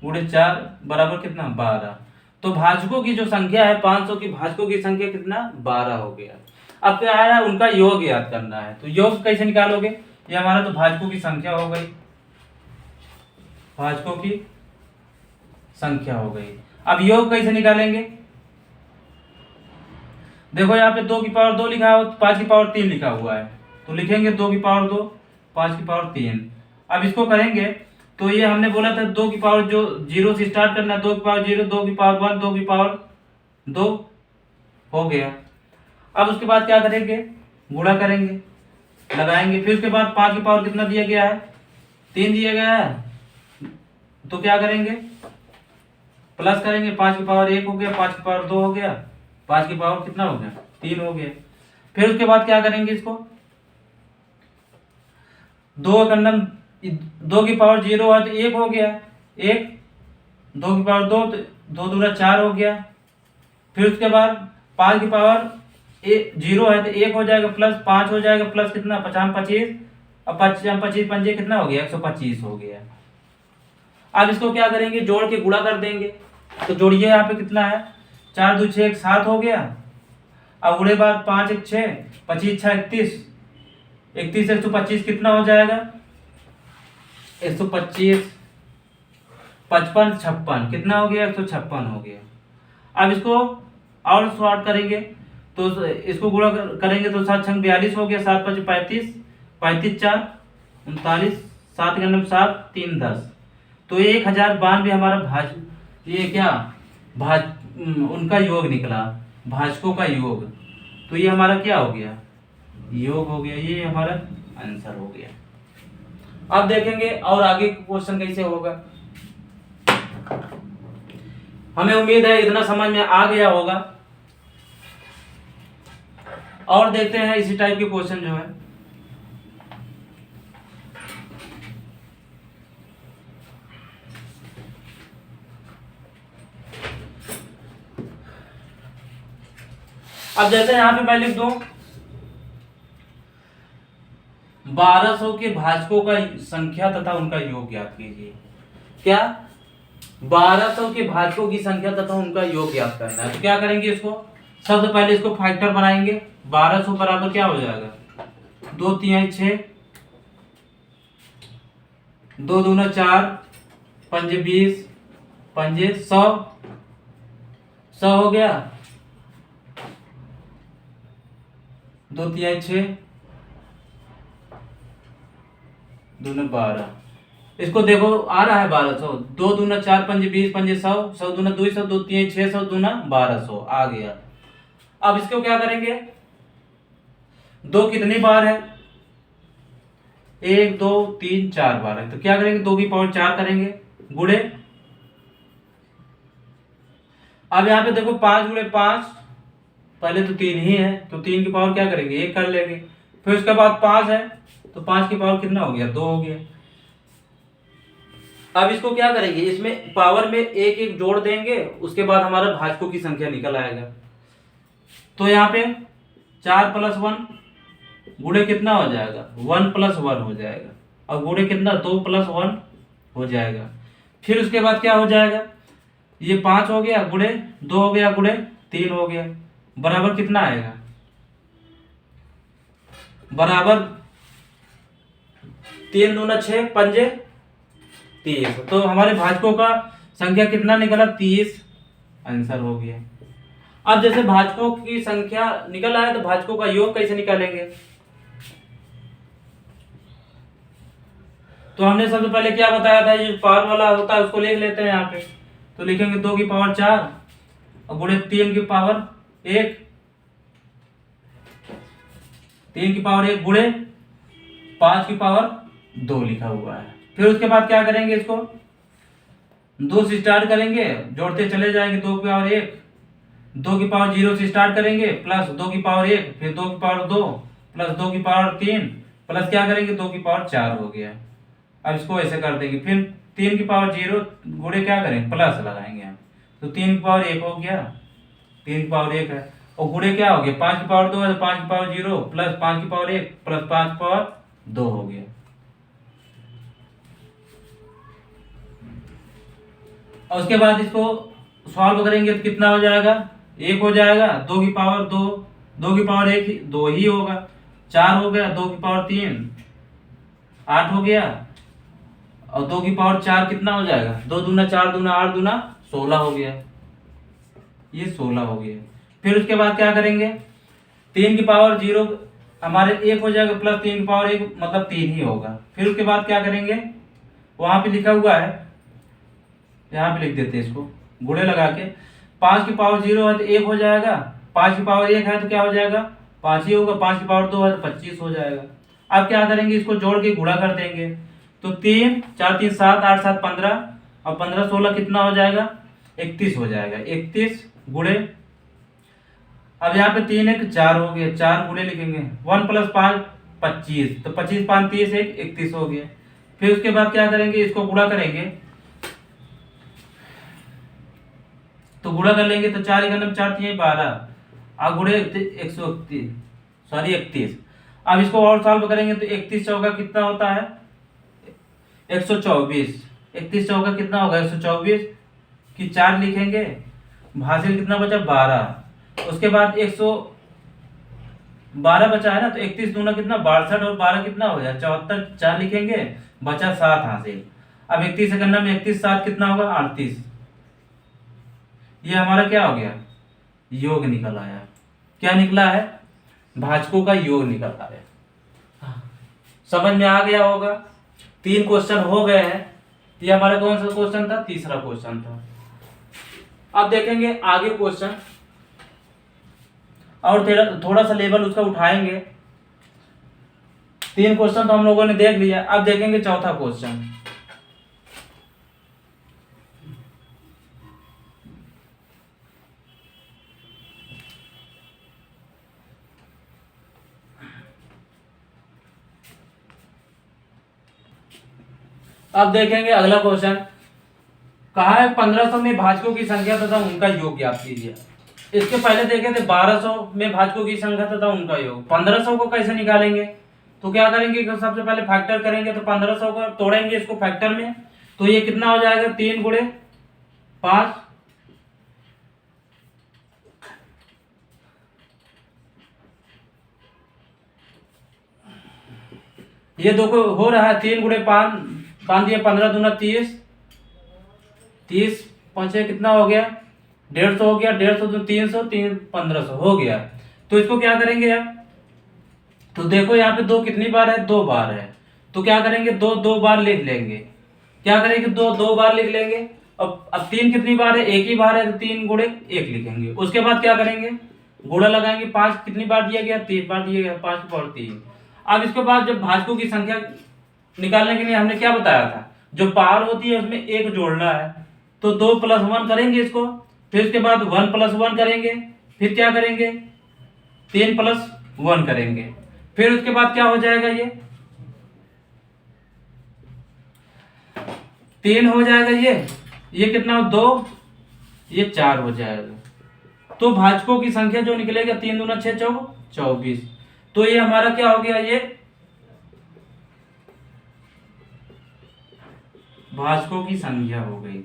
गुणे 4 बराबर कितना 12। तो भाजकों की जो संख्या है 500 की भाजकों की संख्या कितना 12 हो गया। अब क्या आया उनका योग याद करना है। तो योग कैसे निकालोगे, ये हमारा तो भाजकों की संख्या हो गई, भाजकों की संख्या हो गई। अब योग कैसे निकालेंगे, देखो यहाँ पे 2 की पावर 2 लिखा है, 5 की पावर 3 लिखा हुआ है, तो लिखेंगे 2 की पावर 2 5 की पावर 3। अब इसको करेंगे तो ये हमने बोला था 2 की पावर जो 0 से स्टार्ट करना है, 2 की पावर 0, 2 की पावर 1, 2 की पावर 2 हो गया। अब उसके बाद क्या करेंगे, गुणा करेंगे, लगाएंगे। फिर उसके बाद 5 की पावर कितना दिया गया है 3 दिया गया है, तो क्या करेंगे प्लस करेंगे, 5 की पावर 1 हो गया, 5 की पावर 2 हो गया, 5 की पावर कितना हो गया 3 हो गया। फिर उसके बाद क्या करेंगे, इसको 2 की पावर 0 है तो 1 हो गया, 1, 2 की पावर 2 तो 2 दूना 4 हो गया। फिर उसके बाद 5 की पावर 0 है तो 1 हो जाएगा, प्लस 5 हो जाएगा, प्लस कितना 50 25, अब 25 25 पंजे कितना हो गया 125 हो गया। अब इसको क्या करेंगे, जोड़ के गुणा कर देंगे। तो जोड़िए यहाँ पे कितना है 4 2 6 7 हो गया। अब गुणे बाद 5 1 6 25 6 31, 31 125 कितना हो जाएगा 125, 55 56 कितना हो गया 156 हो गया। अब इसको और सॉर्ट करेंगे तो इसको गुणा करेंगे तो 7 6 42 हो गया, 7 5 35, 35 4 39, 7 के 7 3 10। तो 1092 हमारा ये क्या उनका योग निकला, भाजकों का योग। तो ये हमारा क्या हो गया योग हो गया, ये हमारा आंसर हो गया। अब देखेंगे और आगे क्वेश्चन कैसे होगा। हमें उम्मीद है इतना समझ में आ गया होगा। और देखते हैं इसी टाइप के क्वेश्चन जो है। अब जैसे यहां पे मैं लिख दूं 1200 के भाजकों का संख्या तथा उनका योग ज्ञात कीजिए। क्या 1200 के भाजकों की संख्या तथा उनका योग ज्ञात करना है। तो क्या करेंगे, इसको सबसे पहले इसको फैक्टर बनाएंगे। 1200 बराबर क्या हो जाएगा 2 3 6, 2 दूना 4, पंजे 20, पंजे 100 हो गया, 2 3 6 दूना 12। इसको देखो आ रहा है 1200, 2 दूना 4 पंजे 20, पंजे 100, 100 दूना 200, 2 3 600 दूना 1200 आ गया। अब इसको क्या करेंगे, 2 कितनी बार है 1 2 3 4 बार है, तो क्या करेंगे 2 की पावर 4 करेंगे गुणे। अब यहाँ पे देखो 5 गुणे 5, पहले तो 3 ही है तो 3 की पावर क्या करेंगे 1 कर लेंगे। फिर उसके बाद 5 है तो 5 की पावर कितना हो गया 2 हो गया। अब इसको क्या करेंगे, इसमें पावर में एक एक जोड़ देंगे, उसके बाद हमारा भाजकों की संख्या निकल आएगा। तो यहाँ पे 4 + 1 गुणे कितना हो जाएगा 1 + 1 हो जाएगा, और गुणे कितना 2 + 1 हो जाएगा। फिर उसके बाद क्या हो जाएगा, ये 5 हो गया गुणे 2 हो गया गुणे 3 हो गया, बराबर कितना आएगा बराबर 3 दूना 6 पंजे 30। तो हमारे भाजकों का संख्या कितना निकला 30, आंसर हो गया। अब जैसे भाजकों की संख्या निकल आया तो भाजकों का योग कैसे निकालेंगे। तो हमने सबसे पहले क्या बताया था, ये पावर वाला होता है उसको लिख लेते हैं यहाँ पे। तो लिखेंगे 2 की पावर 4 और गुणे 3 की पावर 1, 3 की पावर 1 गुणे 5 की पावर 2 लिखा हुआ है। फिर उसके बाद क्या करेंगे, इसको 2 से स्टार्ट करेंगे, जोड़ते चले जाएंगे, 2 की पावर 1, 2 की पावर 0 से स्टार्ट करेंगे, प्लस 2 की पावर 1, फिर 2 की पावर 2, प्लस 2 की पावर 3, प्लस क्या करेंगे 2 की पावर 4 हो गया। अब इसको ऐसे कर देंगे, फिर 3 की पावर 0 गुणे क्या करेंगे प्लस लगाएंगे हम, तो 3 की पावर 1 हो गया, 3 की पावर 1 है, और गुणे क्या हो गया 5 की पावर 2 है तो 5 की पावर 0 प्लस 5 की पावर 1 प्लस 5 की पावर 2 हो गया। और उसके बाद इसको सॉल्व करेंगे तो कितना हो जाएगा, 1 हो जाएगा, 2 की पावर 2, 2 की पावर 1 2 ही होगा, 4 हो गया, 2 की पावर 3 8 हो गया, और 2 की पावर 4 कितना हो जाएगा, 2 दूना 4 दूना 8 दूना 16 हो गया, ये 16 हो गया। फिर उसके बाद क्या करेंगे, 3 की पावर 0 हमारे 1 हो जाएगा, प्लस 3 की पावर 1 मतलब 3 ही होगा। फिर उसके बाद क्या करेंगे, वहां पे लिखा हुआ है, यहाँ पे लिख देते हैं इसको गुणे लगा के, 5 की पावर 0 है तो 1 हो जाएगा, 5 की पावर 1 है तो क्या हो जाएगा, 5 ही होगा, 5 की पावर 2 है तो 25 हो जाएगा। अब क्या करेंगे, इसको जोड़ के गुणा कर देंगे, तो 3 4 3 7 8 7 15 और 15 16 कितना हो जाएगा, 31 हो जाएगा। 31 गुणे, अब यहाँ पे 3 1 4 हो गया, 4 गुणे लिखेंगे, 1 + 5 25, तो 25 5 30 1 31 हो गया। फिर उसके बाद क्या करेंगे, इसको गुणा करेंगे, तो गुणा कर लेंगे तो 4 × 4 3 12 और गुणे 131 सॉरी 31। अब इसको और सॉल्व करेंगे तो 31 चौका कितना होता है, 124, 31 चौका कितना होगा 124 की 4 लिखेंगे, भाजिल कितना बचा 12, उसके बाद 112 बचा है ना, तो 31 दूना कितना 62 और 12 कितना हो गया 74, 4 लिखेंगे, बचा 7 हासिल। अब 31 से करना में 31 7 कितना होगा 38, ये हमारा क्या हो गया, योग निकल आया। क्या निकला है, भाजकों का योग निकल आया। समझ में आ गया होगा। 3 क्वेश्चन हो गए हैं, ये हमारा कौन सा क्वेश्चन था, तीसरा क्वेश्चन था। अब देखेंगे आगे क्वेश्चन, और थोड़ा सा लेवल उसका उठाएंगे। 3 क्वेश्चन तो हम लोगों ने देख लिया, अब देखेंगे चौथा क्वेश्चन। अब देखेंगे अगला क्वेश्चन, कहा है 1500 में भाजकों की संख्या तथा उनका योग ज्ञात कीजिए। इसके पहले देखे थे 1200 में भाजकों की संख्या तथा उनका योग। 1500 को कैसे निकालेंगे, तो क्या करेंगे, सबसे पहले फैक्टर करेंगे, तो 1500 को तोड़ेंगे इसको फैक्टर में, तो ये कितना हो जाएगा 3 × 5, ये दो को हो रहा है 3 × 5 5 दिया 15 दूना 30, 30 5 कितना हो गया 150 हो गया, 150 दूना 300 3 1500 हो गया। तो इसको क्या करेंगे अब, तो देखो यहाँ पे 2 कितनी बार है, 2 बार है, तो क्या करेंगे 2 2 बार लिख लेंगे, क्या करेंगे 2 2 बार लिख लेंगे। अब 3 कितनी बार है, 1 ही बार है, तो 3 × 1 लिखेंगे। उसके बाद क्या करेंगे, गुणा लगाएंगे, 5 कितनी बार दिया गया, 3 बार दिया गया, 5 की पावर 3। अब इसके बाद जब भाजकों की संख्या निकालने के लिए हमने क्या बताया था, जो पावर होती है उसमें 1 जोड़ना है, तो 2 + 1 करेंगे इसको, फिर उसके बाद 1 + 1 करेंगे, फिर क्या करेंगे 3 + 1 करेंगे, फिर उसके बाद क्या हो जाएगा, ये 3 हो जाएगा, ये कितना 2, ये 4 हो जाएगा। तो भाजकों की संख्या जो निकलेगा 3 दूना 6 24, तो ये हमारा क्या हो गया, ये भाजकों की संख्या हो गई।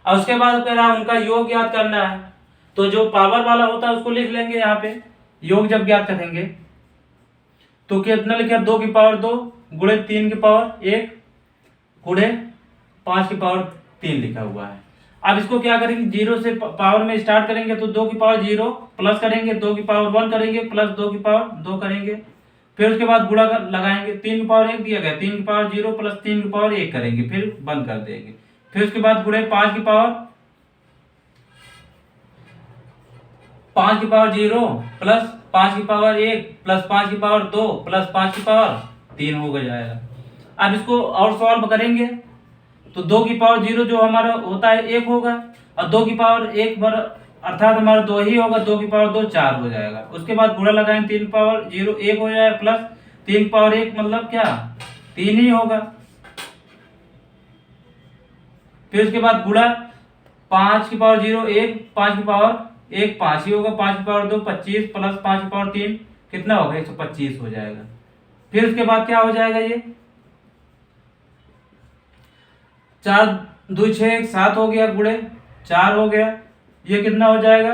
और उसके बाद कह रहा उनका योग ज्ञात करना है, तो जो पावर वाला होता है उसको लिख लेंगे यहाँ पे, योग जब ज्ञात करेंगे तो कितना लिखा 2 की पावर 2 गुणे 3 की पावर 1 गुणे 5 की पावर 3 लिखा हुआ है। अब इसको क्या करेंगे, 0 से पावर में स्टार्ट करेंगे, तो 2 की पावर 0 प्लस करेंगे, 2 की पावर 1 करेंगे, प्लस 2 की पावर 2 करेंगे, फिर उसके बाद गुणा लगाएंगे, 3 की पावर 1 दिया गया, 3 की पावर 0 प्लस 3 की पावर 1 करेंगे, फिर बंद कर देंगे, फिर उसके बाद गुणे 5 की पावर 0 प्लस 5 की पावर 1 प्लस 5 की पावर 2 प्लस 5 की पावर 3 हो जाएगा। अब इसको और सॉल्व करेंगे, तो 2 की पावर 0 जो हमारा होता है 1 होगा, और 2 की पावर 1 बार अर्थात हमारा 2 ही होगा, 2 की पावर 2 4 हो जाएगा। उसके बाद गुणा लगाएंगे, 3 की पावर 0 1 हो जाएगा, प्लस 3 की पावर 1 मतलब क्या 3 ही होगा, फिर उसके बाद गुणा 5 की पावर 0 1 5 की पावर 1 5 ही होगा, 5 की पावर 2 25 प्लस 5 की पावर 3 कितना होगा 125 हो जाएगा। फिर उसके बाद क्या हो जाएगा, ये 4 2 6 7 हो गया, गुणे 4 हो गया, ये कितना हो जाएगा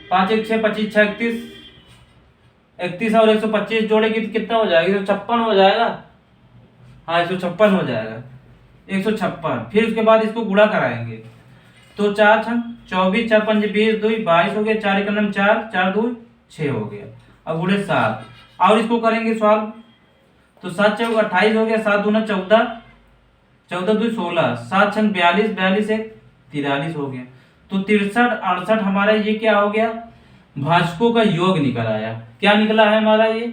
5 1 6 25 6 31, 31 और 125 जोड़ेगी तो कितना हो जाएगा 156 हो जाएगा। हाँ 156 हो जाएगा, 156। फिर उसके बाद इसको गुणा कराएंगे तो 4 छंग 24, 4 पंजे 20, 2 22 हो गया, 4 एक नम 4, 4 2 6 हो गया। अब गुणे 7 और इसको करेंगे सॉल्व तो 7 चौक 28 हो गया, 7 दूना 14, 14 2 16, 7 छंग 42, 42 एक 43 हो गया। तो 63 68 हमारा ये क्या हो गया भाजकों का योग निकल आया। क्या निकला है हमारा ये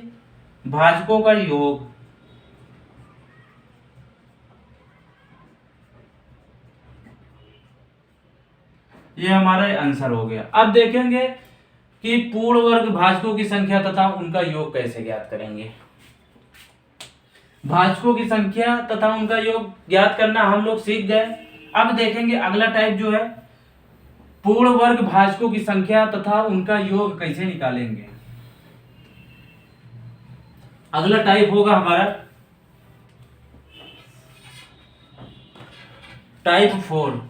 भाजकों का योग। ये हमारा आंसर हो गया। अब देखेंगे कि पूर्ण वर्ग भाजकों की संख्या तथा उनका योग कैसे ज्ञात करेंगे। भाजकों की संख्या तथा उनका योग ज्ञात करना हम लोग सीख गए। अब देखेंगे अगला टाइप जो है पूर्ण वर्ग भाजकों की संख्या तथा उनका योग कैसे निकालेंगे। अगला टाइप होगा हमारा टाइप 4।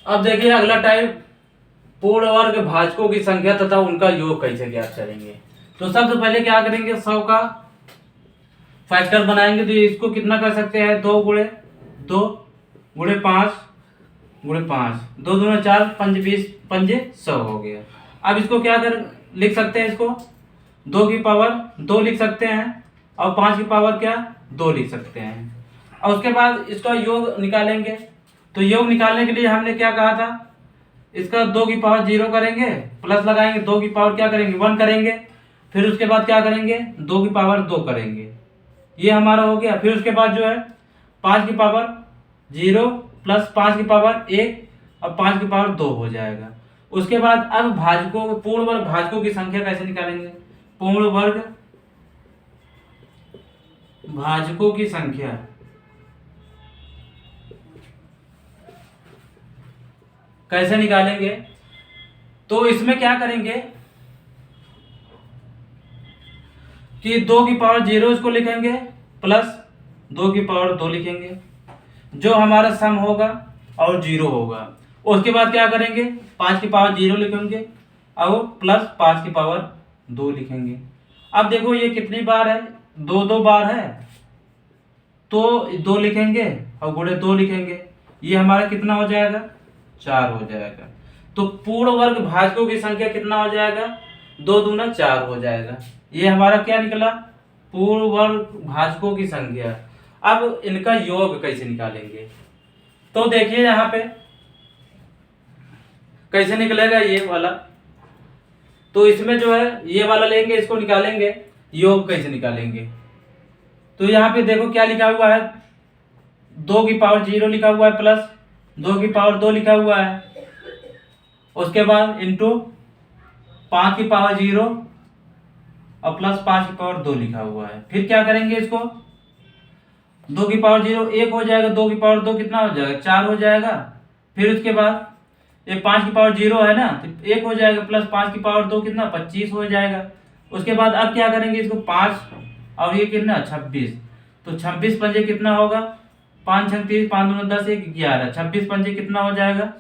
अब देखिए अगला टाइप पूर्ण वर्ग भाजकों की संख्या तथा उनका योग कैसे ज्ञात करेंगे। तो सबसे पहले क्या करेंगे 100 का फैक्टर बनाएंगे तो इसको कितना कर सकते हैं 2 गुणे 2 गुणे 5 गुणे 5, 2 दूना 4 5 20 पंजे 100 हो गया। अब इसको क्या कर लिख सकते हैं, इसको 2 की पावर 2 लिख सकते हैं और 5 की पावर क्या 2 लिख सकते हैं। और उसके बाद इसका योग निकालेंगे तो योग निकालने के लिए हमने क्या कहा था, इसका 2 की पावर 0 करेंगे, प्लस लगाएंगे 2 की पावर क्या करेंगे 1 करेंगे, फिर उसके बाद क्या करेंगे 2 की पावर 2 करेंगे, ये हमारा हो गया। फिर उसके बाद जो है 5 की पावर 0 प्लस 5 की पावर 1 और 5 की पावर 2 हो जाएगा। उसके बाद अब भाजकों पूर्ण वर्ग भाजकों की संख्या कैसे निकालेंगे। पूर्ण वर्ग भाजकों की संख्या कैसे निकालेंगे, तो इसमें क्या करेंगे कि 2 की पावर 0 इसको लिखेंगे प्लस 2 की पावर 2 लिखेंगे, जो हमारा सम होगा और 0 होगा। उसके बाद क्या करेंगे 5 की पावर 0 लिखेंगे और प्लस 5 की पावर 2 लिखेंगे। अब देखो ये कितनी बार है 2 बार है तो 2 लिखेंगे और गुणे 2 लिखेंगे, ये हमारा कितना हो जाएगा 4 हो जाएगा। तो पूर्ण वर्ग भाजकों की संख्या कितना हो जाएगा 2 दूना 4 हो जाएगा। ये हमारा क्या निकला पूर्ण वर्ग भाजकों की संख्या। अब इनका योग कैसे निकालेंगे, तो देखिए यहाँ पे कैसे निकलेगा ये वाला। तो इसमें जो है ये वाला लेंगे, इसको निकालेंगे, योग कैसे निकालेंगे। तो यहाँ पे देखो क्या लिखा हुआ है 2 की पावर 0 लिखा हुआ है प्लस 2 की पावर 2 लिखा हुआ है, उसके बाद इंटू 5 की पावर 0 और प्लस 5 की पावर 2 लिखा हुआ है। फिर क्या करेंगे इसको 2 की पावर 0 1 हो जाएगा, 2 की पावर 2 कितना हो जाएगा 4 हो जाएगा। फिर उसके बाद ये 5 की पावर 0 है ना तो 1 हो जाएगा, प्लस 5 की पावर 2 कितना 25 हो जाएगा। उसके बाद अब क्या करेंगे इसको 5 और ये कितना 26, तो 26 पंजे कितना होगा 5 छंग 30, 5 दूना 10 1 11, 26 पंजे कितना हो जाएगा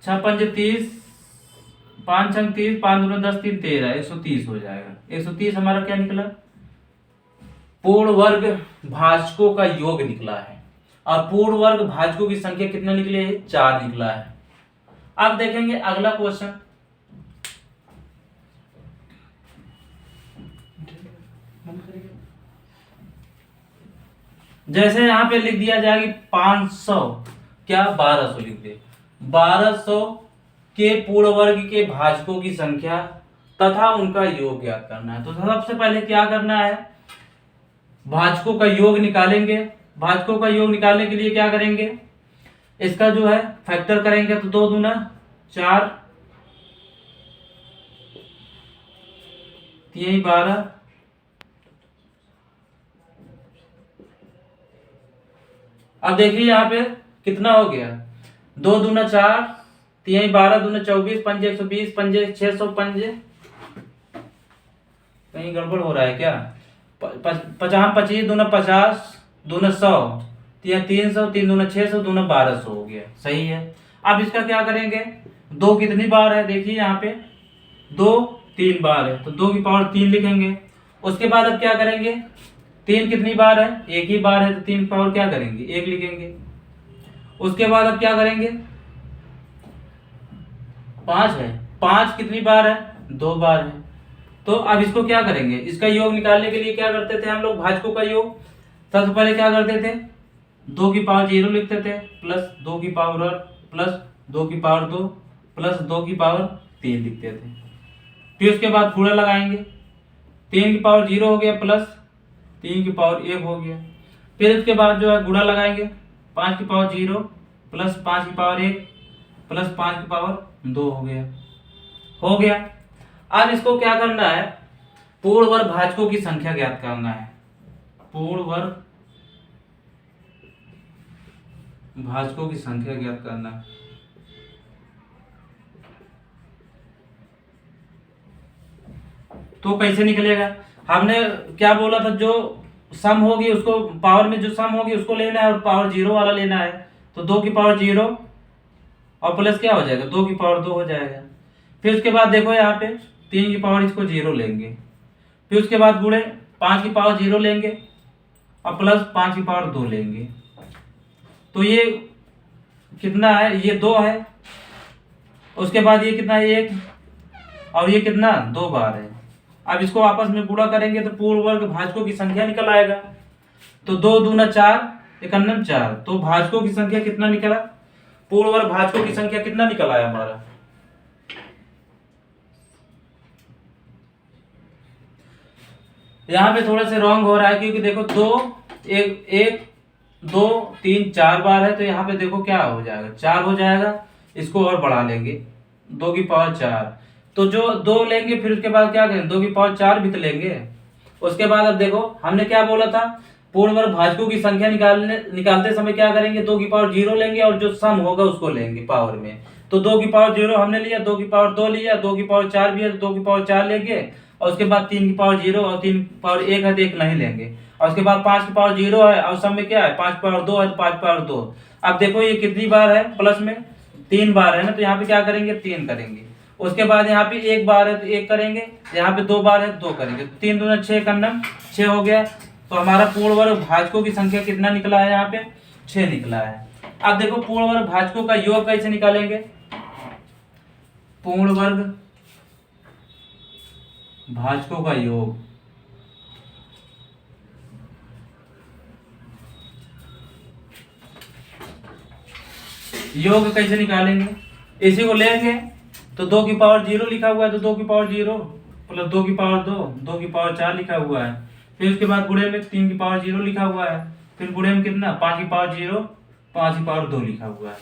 6 पंजे 30, 5 छंग 30, 5 दूना 10 3 13, 130 हो जाएगा। 130 हमारा क्या निकला पूर्ण वर्ग भाजकों का योग निकला है। और पूर्ण वर्ग भाजकों की संख्या कितना निकली है 4 निकला है। अब देखेंगे अगला क्वेश्चन। जैसे यहां पे लिख दिया जाए कि 500 क्या 1200 लिख दे, 1200 के पूर्ण वर्ग के भाजकों की संख्या तथा उनका योग ज्ञात करना है। तो सबसे पहले क्या करना है भाजकों का योग निकालेंगे। भाजकों का योग निकालने के लिए क्या करेंगे इसका जो है फैक्टर करेंगे तो 2 दूना 4 3 12, अब देखिए यहाँ पे कितना हो गया 2 दूना 4, 3 12 दूना 24, पंजे 120, पंजे 600, पंजे कहीं गड़बड़ हो रहा है क्या? 50 25 दूना 50, दूना 100, 300, 3 दूना 600, दूना 1200 हो गया। सही है। अब इसका क्या करेंगे? 2 कितनी बार है देखिए यहाँ पे, 2 3 बार है तो 2 की पावर 3 लिखेंगे। उसके बाद अब क्या करेंगे? 3 कितनी बार है? एक ही बार है तो 3 की पावर क्या करेंगे? 1 लिखेंगे। उसके बाद अब क्या करेंगे? 5 है, 5 कितनी बार है? 2 बार है। तो अब इसको क्या करेंगे? इसका योग निकालने के लिए क्या करते थे हम लोग? भाजकों का योग। सबसे पहले क्या करते थे? 2 की पावर 0 लिखते थे, प्लस 2 की पावर 8, प्लस 2 की पावर 2, प्लस 2 की पावर 3 लिखते थे। फिर उसके बाद गुणा लगाएंगे। 3 की पावर 0 हो गया, प्लस 3 की पावर 1 हो गया। फिर उसके बाद जो है गुणा लगाएंगे। 5 की पावर 0, प्लस 5 की पावर 1, प्लस 5 की पावर 2 हो गया। हो गया। अब इसको क्या करना है? पूर्ण वर्ग भाजकों की संख्या ज्ञात करना है। पूर्ण वर्ग भाजकों की संख्या ज्ञात करना है। तो कैसे निकलेगा? हमने क्या बोला था? जो सम होगी उसको, पावर में जो सम होगी उसको लेना है और पावर 0 वाला लेना है। तो 2 की पावर 0 और प्लस क्या हो जाएगा? 2 की पावर 2 हो जाएगा। फिर उसके बाद देखो यहाँ पे 3 की पावर इसको 0 लेंगे। फिर उसके बाद गुणे 5 की पावर 0 लेंगे और प्लस 5 की पावर 2 लेंगे। तो ये कितना है? ये 2 है। उसके बाद ये कितना है? 1। और ये कितना? 2 बार है। अब इसको आपस में गुणा करेंगे तो पूर्ण वर्ग भाजकों की संख्या निकल आएगा। तो 2 दूना 4, 1 4। तो भाजकों की संख्या कितना निकला? पूर्ण वर्ग भाजकों की संख्या कितना निकल आया हमारा? यहाँ पे थोड़ा सा रॉन्ग हो रहा है क्योंकि देखो 1 2 3 4 बार है। तो यहाँ पे देखो क्या हो जाएगा? 4 हो जाएगा। इसको और बढ़ा लेंगे, 2 की पावर 4। तो जो 2 लेंगे फिर उसके बाद क्या करेंगे? 2 की पावर 4 भी तो लेंगे। उसके बाद अब देखो हमने क्या बोला था? पूर्ण वर्ग भाजकों की संख्या निकालते समय क्या करेंगे? 2 की पावर 0 लेंगे और जो सम होगा उसको लेंगे पावर में। तो 2 की पावर 0 हमने लिया, 2 की पावर 2 लिया, 2 की पावर 4 भी है तो 2 की पावर 4 लेंगे। और उसके बाद 3 की पावर 0 और 3 की पावर 1 है तो 1 नहीं लेंगे। और उसके बाद 5 की पावर 0 है और सम में क्या है? 5 की पावर 2 है तो 5 की पावर 2। अब देखो ये कितनी बार है? प्लस में 3 बार है ना, तो यहाँ पे क्या करेंगे? 3 करेंगे। उसके बाद यहाँ पे 1 बार है तो 1 करेंगे, यहाँ पे 2 बार है तो 2 करेंगे। 3 दूना 6 कन्नम 6 हो गया। तो हमारा पूर्ण वर्ग भाजकों की संख्या कितना निकला है? यहाँ पे 6 निकला है। अब देखो पूर्ण वर्ग भाजकों का योग कैसे निकालेंगे? पूर्ण वर्ग भाजकों का योग, योग कैसे निकालेंगे? इसी को लेंगे तो 2 की पावर 0 लिखा हुआ है तो 2 की पावर 0 प्लस 2 की पावर 2, 2 की पावर 4 लिखा हुआ है। फिर उसके बाद गुणे में 3 की पावर 0 लिखा हुआ है। फिर गुणे में कितना? 5 की पावर 0, 5 की पावर 2 लिखा हुआ है।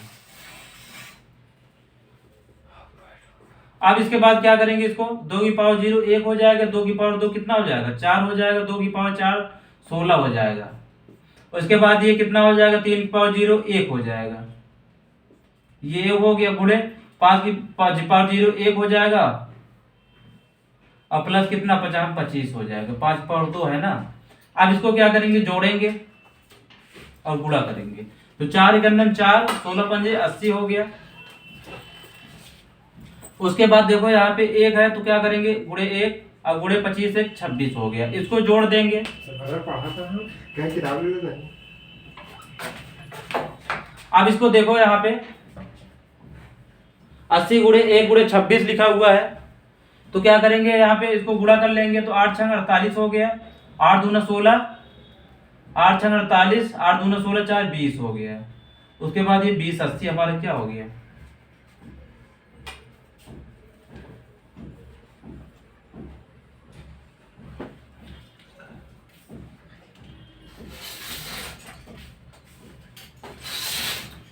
अब इसके बाद क्या करेंगे? इसको 2 की पावर 0 1 हो जाएगा, 2 की पावर 2 कितना हो जाएगा? 4 हो जाएगा, 2 की पावर 4 16 हो जाएगा। उसके बाद ये कितना हो जाएगा? 3 की पावर 0 1 हो जाएगा। ये हो गया। गुणे 5 की पावर 0 1 हो जाएगा और प्लस कितना? 50 25 हो जाएगा। 5 पावर 2 है ना। अब इसको क्या करेंगे? जोड़ेंगे और गुणा करेंगे। तो 4 गन्नम 4, 16 पंजे 80 हो गया। उसके बाद देखो यहाँ पे 1 है तो क्या करेंगे? गुणे 1 और गुणे 25 1 26 हो गया। इसको जोड़ देंगे। अब इसको देखो यहाँ पे 80 गुणे 1 गुणे 26 लिखा हुआ है। तो क्या करेंगे? यहाँ पे इसको गुणा कर लेंगे तो 8 छंग 48 हो गया। 8 दूना 16, 8 छंग 48, 8 दूना 16 4 20 हो गया। उसके बाद ये 20 80 हमारा क्या हो गया?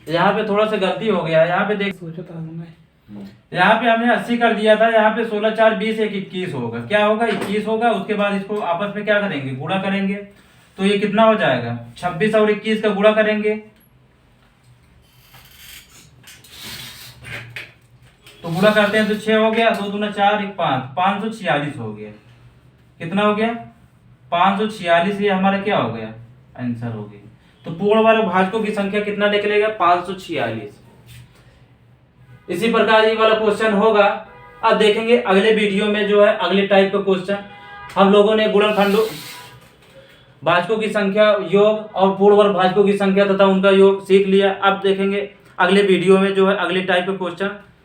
यहाँ पे थोड़ा सा गलती हो गया। यहाँ पे देख, सोचा था यहाँ पे हमने 80 कर दिया था। यहाँ पे 16 4 20 1 21 होगा। क्या होगा? 21 होगा। उसके बाद इसको आपस में क्या करेंगे? गुणा करेंगे। तो ये कितना हो जाएगा? 26 और 21 का गुणा करेंगे तो गुणा करते हैं तो 6 हो गया, 2 दूना 4 1 5, 546 हो गया। कितना हो गया? 546। ये हमारा क्या हो गया? आंसर हो गया। तो पूर्ण वर्ग भाजकों की संख्या कितना निकलेगा? 546। इसी प्रकार ये वाला क्वेश्चन होगा। अब देखेंगे अगले वीडियो में जो है अगले टाइप का क्वेश्चन। हम लोगों ने गुणनखंडों भाजकों की संख्या, योग और पूर्ण वर्ग भाजकों की संख्या तथा उनका योग सीख लिया। अब देखेंगे अगले वीडियो में जो है अगले टाइप का क्वेश्चन।